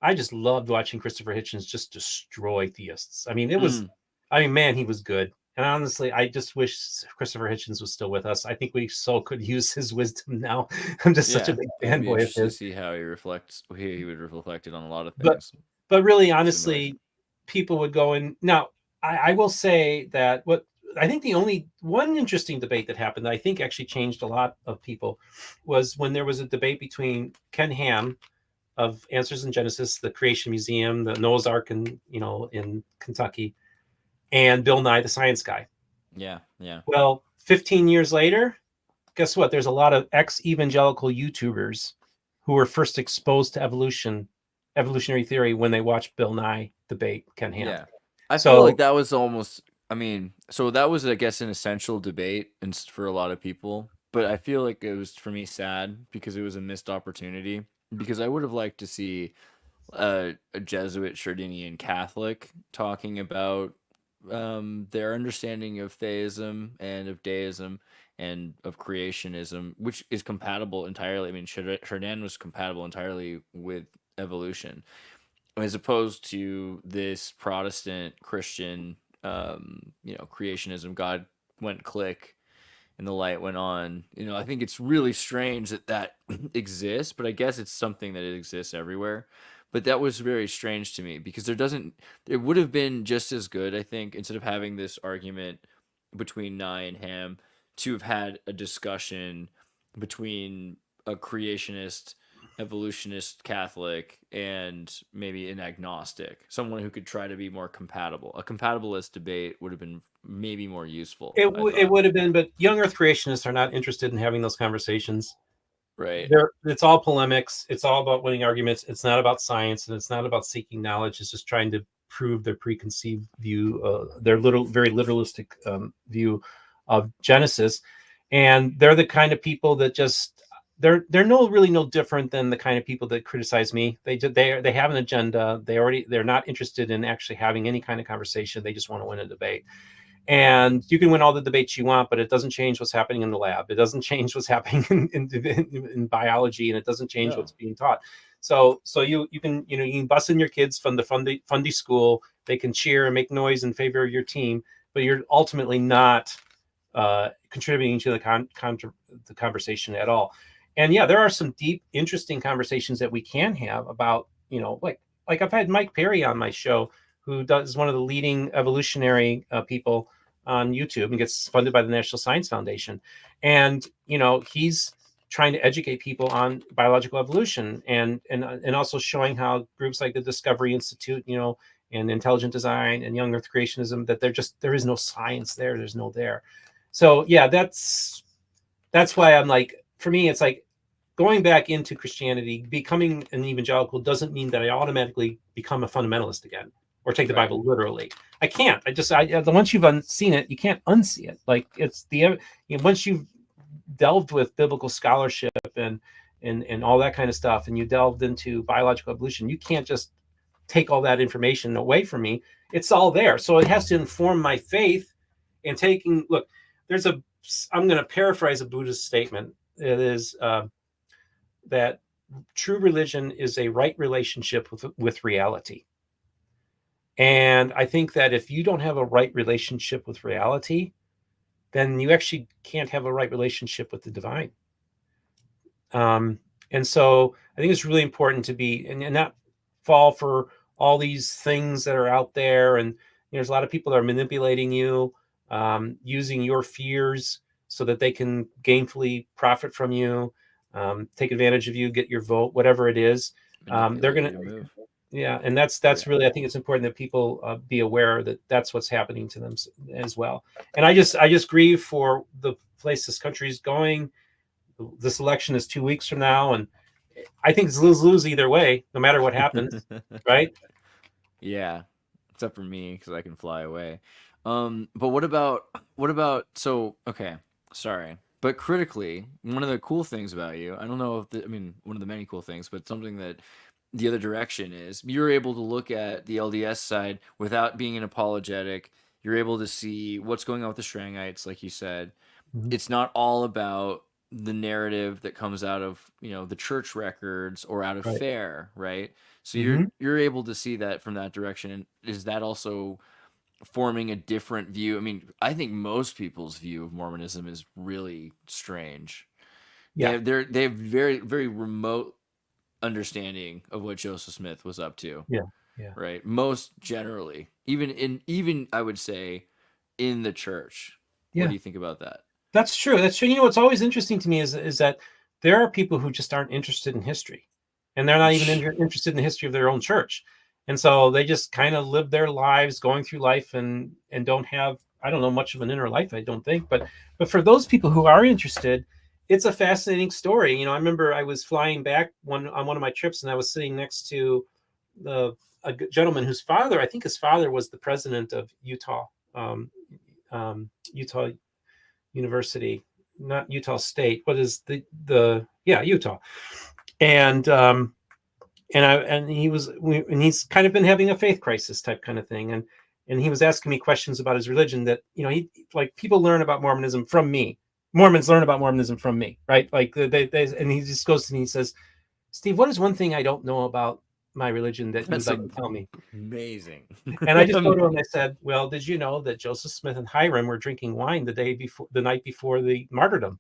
I just loved watching Christopher Hitchens just destroy theists. I mean, man, he was good. And honestly, I just wish Christopher Hitchens was still with us. I think we could use his wisdom now. I'm just such a big fanboy of his. To see how he would reflect it on a lot of things. But really, honestly, people would go in. Now, I will say that I think the only one interesting debate that happened that I think actually changed a lot of people was when there was a debate between Ken Ham of Answers in Genesis, the Creation Museum, the Noah's Ark in Kentucky, and Bill Nye, the Science Guy. Yeah. Well, 15 years later, guess what? There's a lot of ex-evangelical YouTubers who were first exposed to evolutionary theory when they watched Bill Nye debate Ken Ham. Yeah. I feel like that was almost, so that was, I guess, an essential debate for a lot of people. But I feel like it was, for me, sad because it was a missed opportunity. because I would have liked to see a Jesuit Chardinian Catholic talking about their understanding of theism and of deism and of creationism, which is compatible entirely. I mean, Chardin was compatible entirely with evolution, as opposed to this Protestant Christian, creationism. God went click and the light went on. I think it's really strange that exists, but I guess it's something that it exists everywhere. But that was very strange to me because it would have been just as good, I think, instead of having this argument between Nye and Ham, to have had a discussion between a creationist, evolutionist Catholic and maybe an agnostic, someone who could try to be more compatible. A compatibilist debate would have been maybe more useful. It would have been, but young Earth creationists are not interested in having those conversations. Right. It's all polemics. It's all about winning arguments. It's not about science, and it's not about seeking knowledge. It's just trying to prove their preconceived view, their very literalistic view of Genesis. And they're the kind of people that just they're really no different than the kind of people that criticize me. They have an agenda. They're not interested in actually having any kind of conversation. They just want to win a debate. And you can win all the debates you want, but it doesn't change what's happening in the lab. It doesn't change what's happening in biology, and it doesn't change what's being taught. So you can bus in your kids from the fundy school. They can cheer and make noise in favor of your team, but you're ultimately not contributing to the conversation at all. And yeah, there are some deep, interesting conversations that we can have about, like I've had Mike Perry on my show, who is one of the leading evolutionary people on YouTube and gets funded by the National Science Foundation. And, he's trying to educate people on biological evolution and also showing how groups like the Discovery Institute, and Intelligent Design and Young Earth Creationism, that there is no science there. There's no there. So yeah, that's why I'm like, for me, it's like going back into Christianity, becoming an evangelical doesn't mean that I automatically become a fundamentalist again, or take the Bible literally. I can't. Once you've seen it, you can't unsee it. Like it's once you've delved with biblical scholarship and all that kind of stuff, and you delved into biological evolution, you can't just take all that information away from me. It's all there. So it has to inform my faith. And I'm going to paraphrase a Buddhist statement. It is that true religion is a right relationship with reality. And I think that if you don't have a right relationship with reality, then you actually can't have a right relationship with the divine. And so I think it's really important to be and not fall for all these things that are out there. And there's a lot of people that are manipulating you, using your fears so that they can gainfully profit from you, take advantage of you, get your vote, whatever it is. They're going to. Yeah, and that's really, I think it's important that people be aware that that's what's happening to them as well. And I just grieve for the place this country is going. This election is 2 weeks from now, and I think it's lose either way, no matter what happens, right? Yeah, except for me because I can fly away. But what about? So okay, sorry, but critically, one of the cool things about you, I don't know if one of the many cool things, but something that the other direction is you're able to look at the LDS side without being an apologetic. You're able to see what's going on with the Shrangites, like you said. Mm-hmm. It's not all about the narrative that comes out of the church records or out of fair, right? So you're able to see that from that direction. And is that also forming a different view? I mean, I think most people's view of Mormonism is really strange. Yeah, they have very, very remote understanding of what Joseph Smith was up to. Yeah. Right. Most generally, even I would say in the church. Yeah. What do you think about that? That's true. What's always interesting to me is that there are people who just aren't interested in history, and they're not even interested in the history of their own church. And so they just kind of live their lives going through life and don't have, I don't know, much of an inner life, I don't think. But for those people who are interested, it's a fascinating story. I remember I was flying back on one of my trips, and I was sitting next to a gentleman whose father, I think his father was the president of Utah University, not Utah State. What is Utah? and he's kind of been having a faith crisis type kind of thing, and he was asking me questions about his religion that, you know, he, like, people learn about Mormonism from me. Mormons learn about Mormonism from me, right? Like they and he just goes to me, he says, Steve, what is one thing I don't know about my religion that you'd like to tell me? Amazing. And I just go to him and I said, well, did you know that Joseph Smith and Hiram were drinking wine the night before the martyrdom?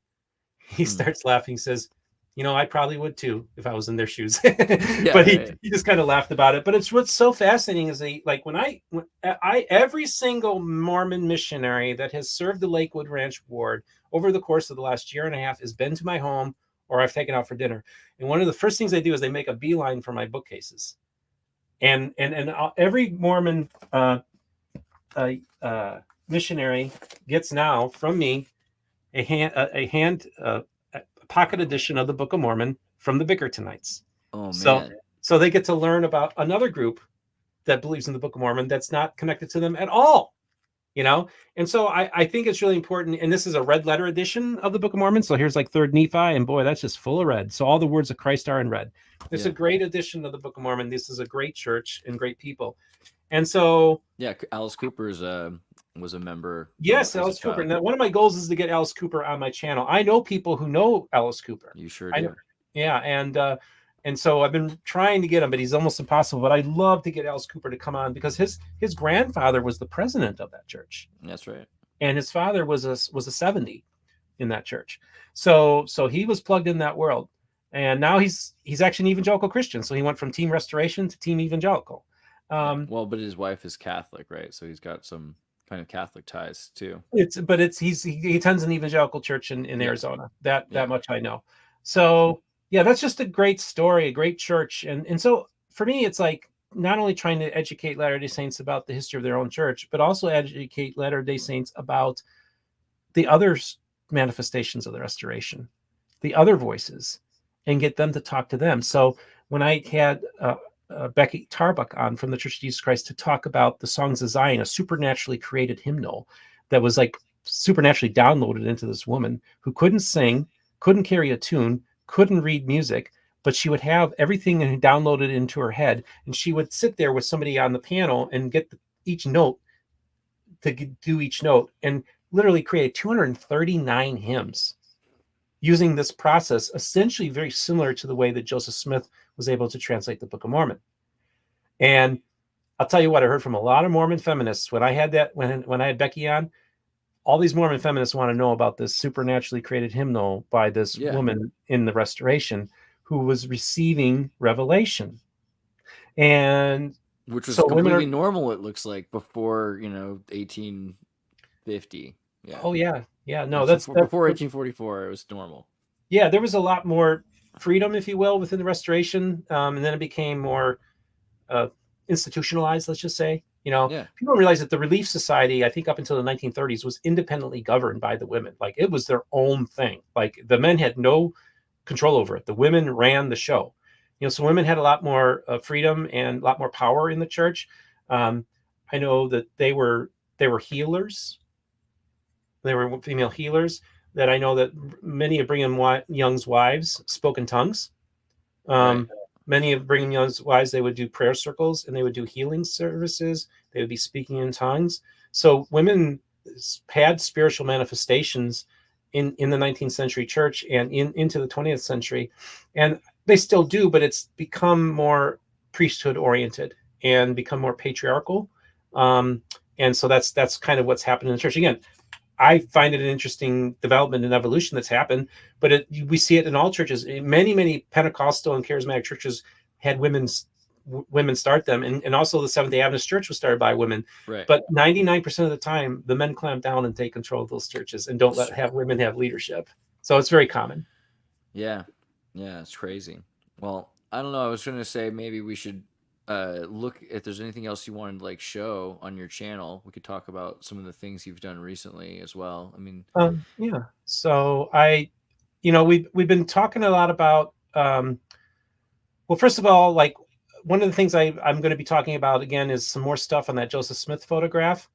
He starts laughing, says, you know, I probably would too if I was in their shoes. But he just kind of laughed about it. But it's what's so fascinating is when every single Mormon missionary that has served the Lakewood Ranch Ward over the course of the last year and a half has been to my home or I've taken out for dinner. And one of the first things they do is they make a beeline for my bookcases. And every Mormon missionary gets now from me a pocket edition of the Book of Mormon from the Bickertonites. Oh man! So they get to learn about another group that believes in the Book of Mormon that's not connected to them at all, you know. And so I think it's really important. And this is a red letter edition of the Book of Mormon. So here's like 3rd Nephi, and boy, that's just full of red. So all the words of Christ are in red. It's a great edition of the Book of Mormon. This is a great church and great people. And so Alice Cooper's was a member. Yes, Alice Cooper. Now, one of my goals is to get Alice Cooper on my channel. I know people who know Alice Cooper. You sure do. Yeah, and so I've been trying to get him, but he's almost impossible. But I'd love to get Alice Cooper to come on because his grandfather was the president of that church. That's right. And his father was a 70 in that church. So he was plugged in that world. And now he's actually an evangelical Christian. So he went from Team Restoration to Team Evangelical. Well, but his wife is Catholic, right? So he's got some kind of Catholic ties too. He attends an evangelical church in Arizona. That much I know. So yeah, that's just a great story, a great church. And so for me, it's like not only trying to educate Latter-day Saints about the history of their own church, but also educate Latter-day Saints about the other manifestations of the restoration, the other voices, and get them to talk to them. So when I had Becky Tarbuck on from the Church of Jesus Christ to talk about the Songs of Zion, a supernaturally created hymnal that was like supernaturally downloaded into this woman who couldn't sing, couldn't carry a tune, couldn't read music, but she would have everything downloaded into her head, and she would sit there with somebody on the piano and get each note to do each note and literally create 239 hymns using this process, essentially very similar to the way that Joseph Smith was able to translate the Book of Mormon. And I'll tell you what, I heard from a lot of Mormon feminists when I had Becky on. All these Mormon feminists want to know about this supernaturally created hymnal by this woman in the Restoration who was receiving revelation. And which was completely normal, it looks like, before 1850. Yeah. Oh yeah. Yeah. No, before 1844, it was normal. Yeah, there was a lot more freedom, if you will, within the Restoration. And then it became more institutionalized, let's just say. People don't realize that the Relief Society, I think up until the 1930s, was independently governed by the women. Like, it was their own thing. Like, the men had no control over it. The women ran the show. So women had a lot more freedom and a lot more power in the church. I know that they were healers. They were female healers. That I know that many of Brigham Young's wives spoke in tongues. Many of Brigham Young's wives, they would do prayer circles and they would do healing services. They would be speaking in tongues. So women had spiritual manifestations in the 19th century church and into the 20th century. And they still do, but it's become more priesthood oriented and become more patriarchal. And so that's kind of what's happened in the church. Again, I find it an interesting development and evolution that's happened, but we see it in all churches. Many Pentecostal and charismatic churches had women start them, and also the Seventh-day Adventist Church was started by women. Right. But 99% of the time, the men clamp down and take control of those churches and don't have women have leadership. So it's very common. Yeah, it's crazy. Well, I don't know. I was going to say maybe we should look if there's anything else you wanted to show on your channel. We could talk about some of the things you've done recently as well. I mean, yeah. So we've been talking a lot about. Well, first of all, one of the things I'm going to be talking about again is some more stuff on that Joseph Smith photograph.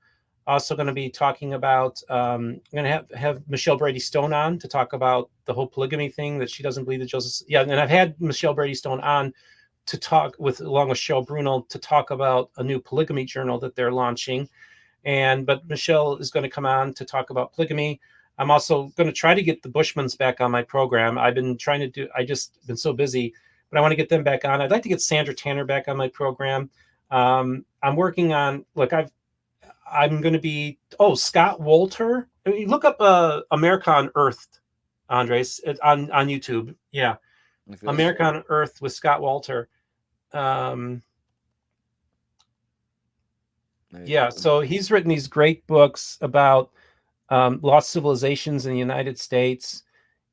Also going to be talking about, I'm going to have Michelle Brady Stone on to talk about the whole polygamy thing, that she doesn't believe that Joseph. Yeah, and I've had Michelle Brady Stone on to talk with, along with Cheryl Brunel, to talk about a new polygamy journal that they're launching. But Michelle is going to come on to talk about polygamy. I'm also going to try to get the Bushmans back on my program. I've been trying to do, I just been so busy, but I want to get them back on. I'd like to get Sandra Tanner back on my program. I'm working on, look, I'm going to be, Scott Wolter. I mean, look up America on Earth, Andres, on YouTube. Yeah. America on Earth with Scott Wolter. Yeah. So he's written these great books about lost civilizations in the United States.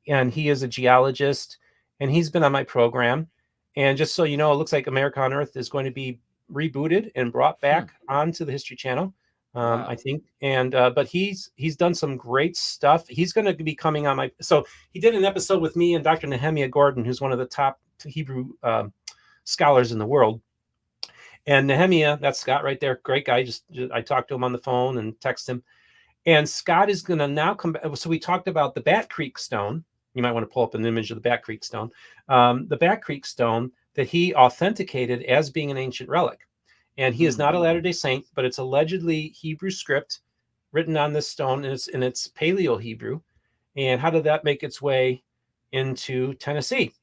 And he is a geologist, and he's been on my program. And just so you know, it looks like America on Earth is going to be rebooted and brought back onto the History Channel. Wow. I think, and but he's done some great stuff. He's going to be coming on my. So he did an episode with me and Dr. Nehemiah Gordon, who's one of the top Hebrew scholars in the world. And Nehemiah, that's Scott right there, great guy. Just I talked to him on the phone and text him. And Scott is going to now come back. So we talked about the Bat Creek stone. You might want to pull up an image of the Bat Creek stone. The Bat Creek stone that he authenticated as being an ancient relic. And he is not a Latter-day Saint, but it's allegedly Hebrew script written on this stone, and it's Paleo Hebrew. And how did that make its way into Tennessee?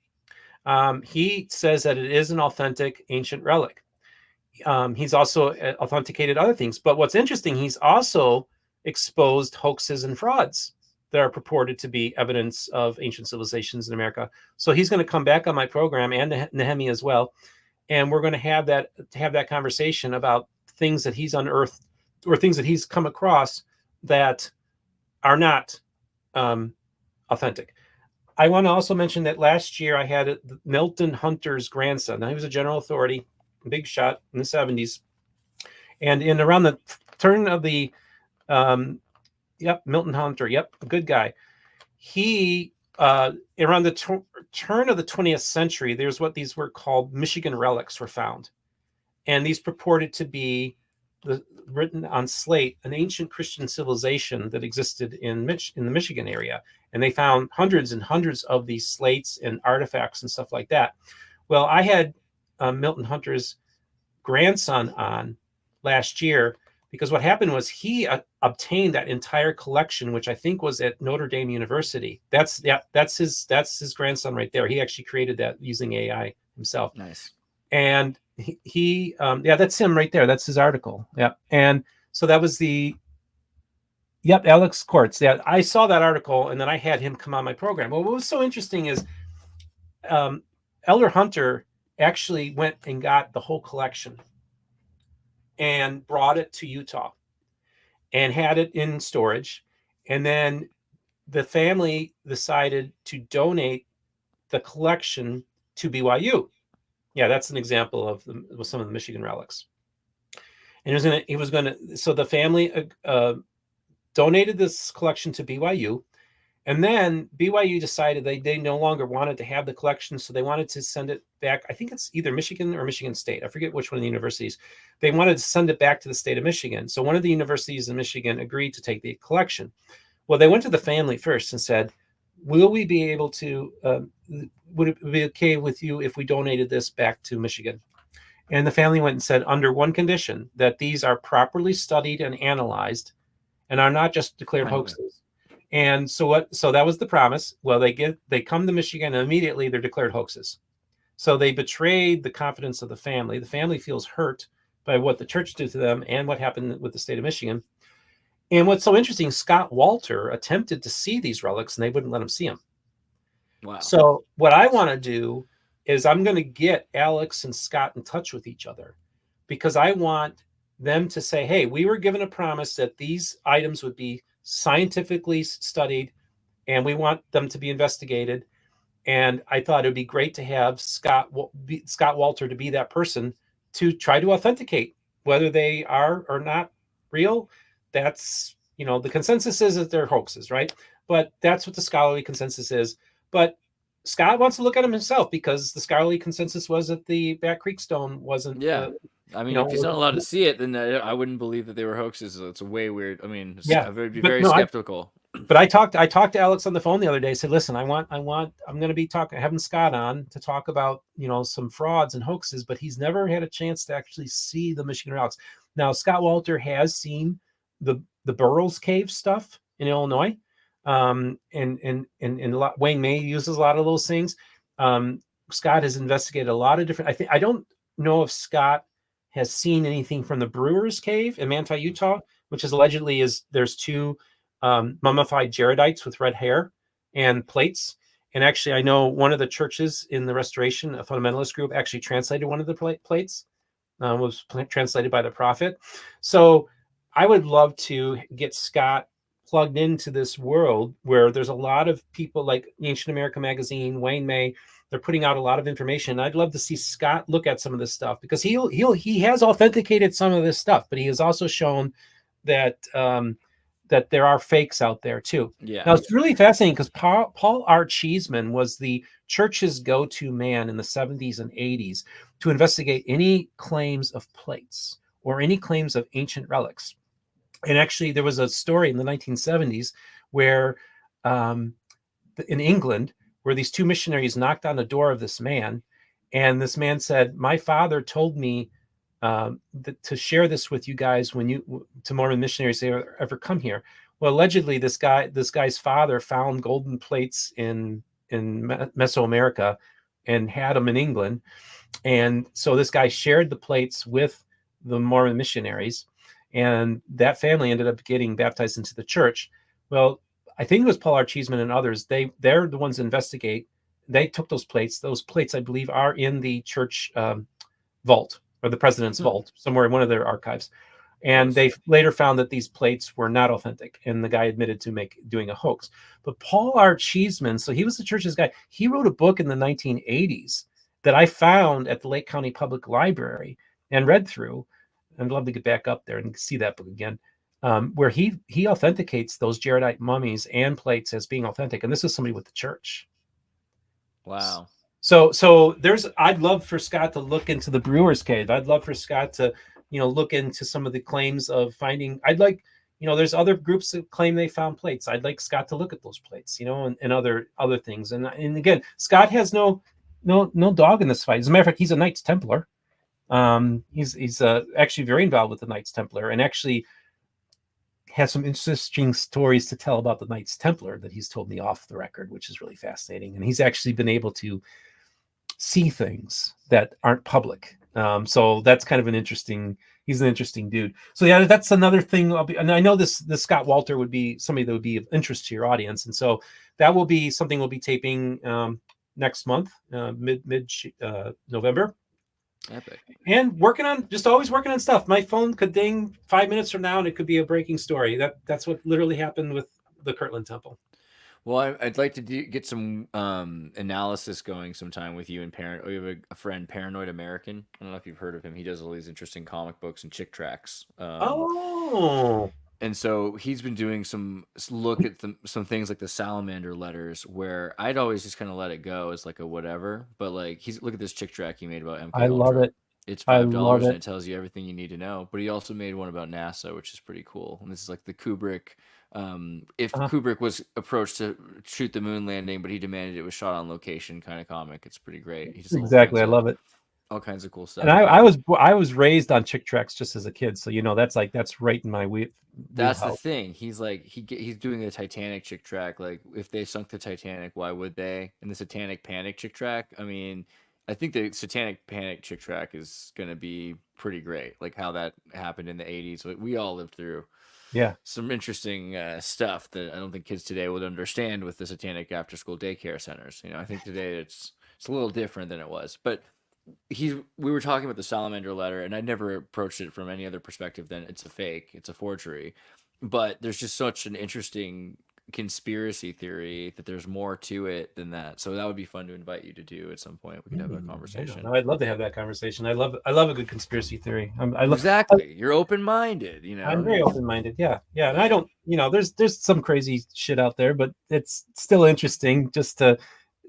He says that it is an authentic ancient relic. He's also authenticated other things. But what's interesting, he's also exposed hoaxes and frauds that are purported to be evidence of ancient civilizations in America. So he's going to come back on my program, and Nehemiah as well. And we're going to have that conversation about things that he's unearthed or things that he's come across that are not authentic. I want to also mention that last year I had Milton Hunter's grandson. Now, he was a general authority, big shot in the 70s. And in around the turn of the, Milton Hunter, a good guy. He, around the turn of the 20th century, there's what these were called Michigan relics were found. And these purported to be written on slate, an ancient Christian civilization that existed in the Michigan area. And they found hundreds and hundreds of these slates and artifacts and stuff like that. Well, I had Milton Hunter's grandson on last year, because what happened was he obtained that entire collection, which I think was at Notre Dame University. That's his grandson right there. He actually created that using AI himself. Nice. And he that's him right there. That's his article. Yeah. And so that was Alex Quartz. Yeah, I saw that article, and then I had him come on my program. Well, what was so interesting is Elder Hunter actually went and got the whole collection and brought it to Utah and had it in storage. And then the family decided to donate the collection to BYU. Yeah, that's an example of some of the Michigan relics. And so the family donated this collection to BYU. And then BYU decided they no longer wanted to have the collection, so they wanted to send it back. I think it's either Michigan or Michigan State. I forget which one of the universities. They wanted to send it back to the state of Michigan. So one of the universities in Michigan agreed to take the collection. Well, they went to the family first and said, will we be able to, would it be okay with you if we donated this back to Michigan? And the family went and said, under one condition, that these are properly studied and analyzed and are not just declared hoaxes. And so that was the promise. Well, they come to Michigan, and immediately they're declared hoaxes. So they betrayed the confidence of the family. The family feels hurt by what the church did to them and what happened with the state of Michigan. And what's so interesting, Scott Wolter attempted to see these relics, and they wouldn't let him see them. Wow. So what I want to do is I'm going to get Alex and Scott in touch with each other, because I want them to say, hey, we were given a promise that these items would be scientifically studied, and we want them to be investigated. And I thought it would be great to have Scott Wolter to be that person to try to authenticate whether they are or not real. That's, the consensus is that they're hoaxes, right? But that's what the scholarly consensus is. But Scott wants to look at them himself, because the scholarly consensus was that the Bat Creek stone wasn't I mean, if he's not allowed to see it, then I wouldn't believe that they were hoaxes. It's way weird. I mean, yeah, I would be very skeptical. But I talked to Alex on the phone the other day. I said, listen, I'm going to be having Scott on to talk about, some frauds and hoaxes, but he's never had a chance to actually see the Michigan relics. Now, Scott Walter has seen the Burroughs Cave stuff in Illinois. And Wayne May uses a lot of those things. Scott has investigated a lot of different, I don't know if Scott has seen anything from the Brewers Cave in Manti, Utah, which is allegedly there's two mummified Jaredites with red hair and plates. And actually, I know one of the churches in the Restoration, a fundamentalist group, actually translated one of the plates, was translated by the prophet. So I would love to get Scott plugged into this world where there's a lot of people like Ancient America Magazine, Wayne May. They're putting out a lot of information. I'd love to see Scott look at some of this stuff because he has authenticated some of this stuff, but he has also shown that that there are fakes out there too. Yeah. Now it's really fascinating because Paul R. Cheeseman was the church's go-to man in the 70s and 80s to investigate any claims of plates or any claims of ancient relics. And actually, there was a story in the 1970s where in England, where these two missionaries knocked on the door of this man, and this man said, "My father told me to share this with you guys to Mormon missionaries they ever come here." Well, allegedly, this guy's father found golden plates in Mesoamerica and had them in England, and so this guy shared the plates with the Mormon missionaries, and that family ended up getting baptized into the church. Well, I think it was Paul R. Cheeseman and others. They're the ones that investigate. They took those plates. Those plates, I believe, are in the church vault, or the president's vault, somewhere in one of their archives. And they later found that these plates were not authentic, and the guy admitted to doing a hoax. But Paul R. Cheeseman, so he was the church's guy. He wrote a book in the 1980s that I found at the Lake County Public Library and read through. I'd love to get back up there and see that book again, where he authenticates those Jaredite mummies and plates as being authentic. And this is somebody with the church. Wow. So I'd love for Scott to look into the Brewers Cave. I'd love for Scott to, look into some of the claims of finding. I'd like, there's other groups that claim they found plates. I'd like Scott to look at those plates, and other things. And again, Scott has no dog in this fight. As a matter of fact, he's a Knights Templar. He's actually very involved with the Knights Templar, and actually has some interesting stories to tell about the Knights Templar that he's told me off the record, which is really fascinating. And he's actually been able to see things that aren't public. So that's kind of he's an interesting dude. So yeah, that's another thing. And I know this Scott Walter would be somebody that would be of interest to your audience. And so that will be something we'll be taping next month, mid November. Epic. And always working on stuff. My phone could ding 5 minutes from now and it could be a breaking story. That's what literally happened with the Kirtland Temple. Well, I'd like to get some analysis going sometime with you and we have a friend, Paranoid American. I don't know if you've heard of him. He does all these interesting comic books and chick tracks. And so he's been doing some look at some things like the Salamander letters, where I'd always just kind of let it go as like a whatever. But like look at this chick track he made about MK Ultra. I love it. It's $5 and it tells you everything you need to know. But he also made one about NASA, which is pretty cool. And this is like the Kubrick. Kubrick was approached to shoot the moon landing, but he demanded it was shot on location kind of comic. It's pretty great. Exactly, I love it. All kinds of cool stuff. And I was raised on chick tracks just as a kid, so that's right in my That's the thing. He's like he's doing the Titanic chick track. Like if they sunk the Titanic, why would they? And the Satanic Panic chick track. I mean, I think the Satanic Panic chick track is going to be pretty great. Like how that happened in the 80s. We all lived through. Yeah, some interesting stuff that I don't think kids today would understand with the Satanic after-school daycare centers. I think today it's a little different than it was. But we were talking about the Salamander letter, and I never approached it from any other perspective than it's a fake, it's a forgery. But there's just such an interesting conspiracy theory that there's more to it than that. So that would be fun to invite you to do at some point. We could have a conversation. I'd love to have that conversation. I love a good conspiracy theory. Exactly. You're open-minded, I'm very open-minded. Yeah. And I don't, there's some crazy shit out there, but it's still interesting just to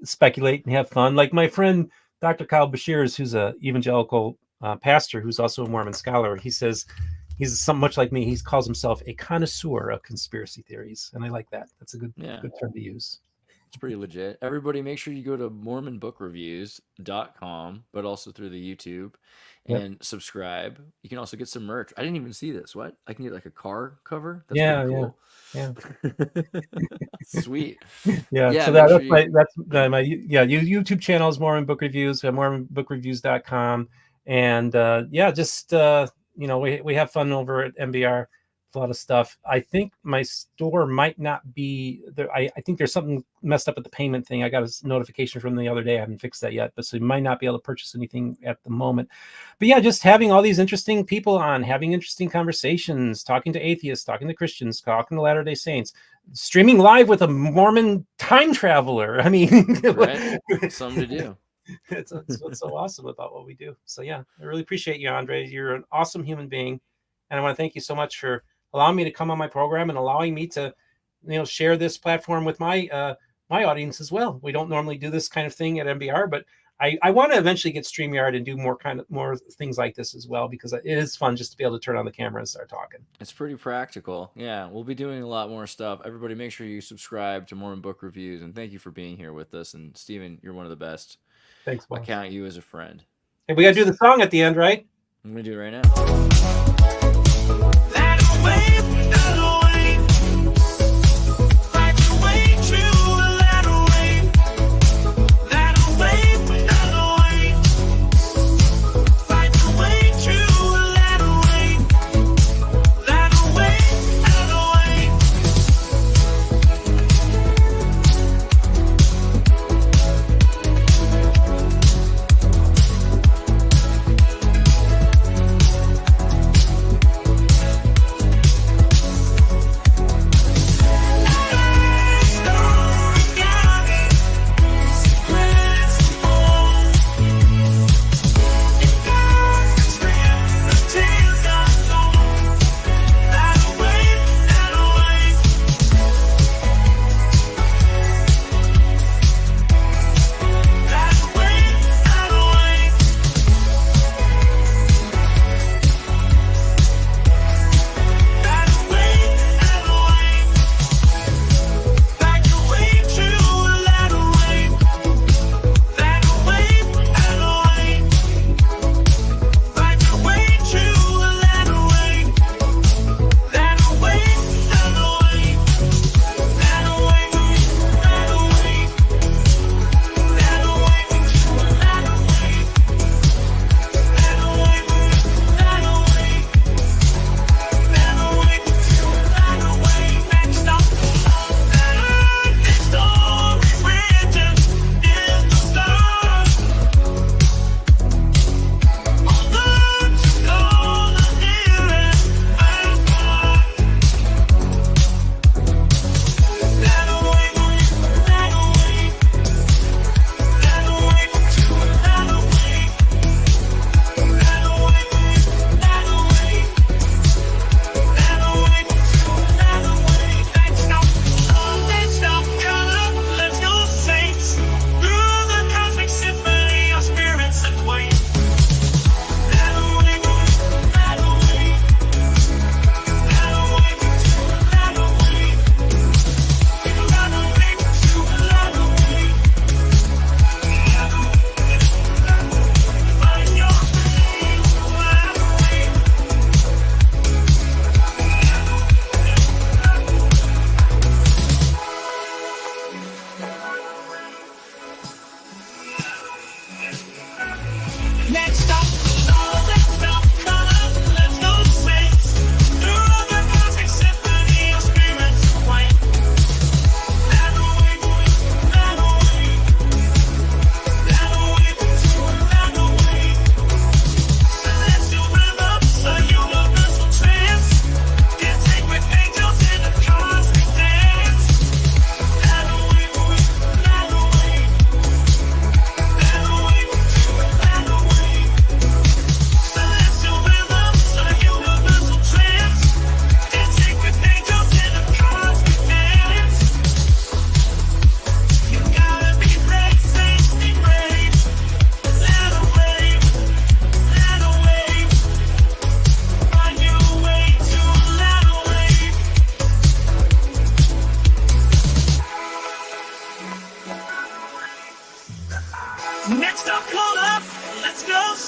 speculate and have fun. Like my friend Dr. Kyle Bashirs, who's a evangelical pastor who's also a Mormon scholar. He says he's somewhat much like me. He calls himself a connoisseur of conspiracy theories, and I like that. That's a good term to use. It's pretty legit. Everybody, make sure you go to mormonbookreviews.com, but also through the YouTube, and subscribe. You can also get some merch. I didn't even see this. What? I can get like a car cover? That's pretty cool. Yeah. Sweet. Yeah. So that's my YouTube channel is Mormon Book Reviews, mormonbookreviews.com. And we have fun over at MBR. A lot of stuff. I think my store might not be there. I think there's something messed up with the payment thing. I got a notification from the other day. I haven't fixed that yet, but so you might not be able to purchase anything at the moment. But yeah, just having all these interesting people on, having interesting conversations, talking to atheists, talking to Christians, talking to Latter-day Saints, streaming live with a Mormon time traveler. I mean, right? Something to do. It's what's so awesome about what we do. So yeah, I really appreciate you, Andre. You're an awesome human being, and I want to thank you so much for allowing me to come on my program and allowing me to, share this platform with my my audience as well. We don't normally do this kind of thing at MBR, but I want to eventually get StreamYard and do more things like this as well, because it is fun just to be able to turn on the camera and start talking. It's pretty practical. Yeah, we'll be doing a lot more stuff. Everybody, make sure you subscribe to Mormon Book Reviews, and thank you for being here with us. And Stephen, you're one of the best. Thanks, boss. I count you as a friend. Hey, we got to do the song at the end, right? I'm going to do it right now.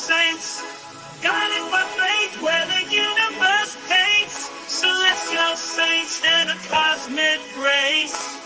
saints, guided by faith where the universe paints celestial saints and a cosmic grace.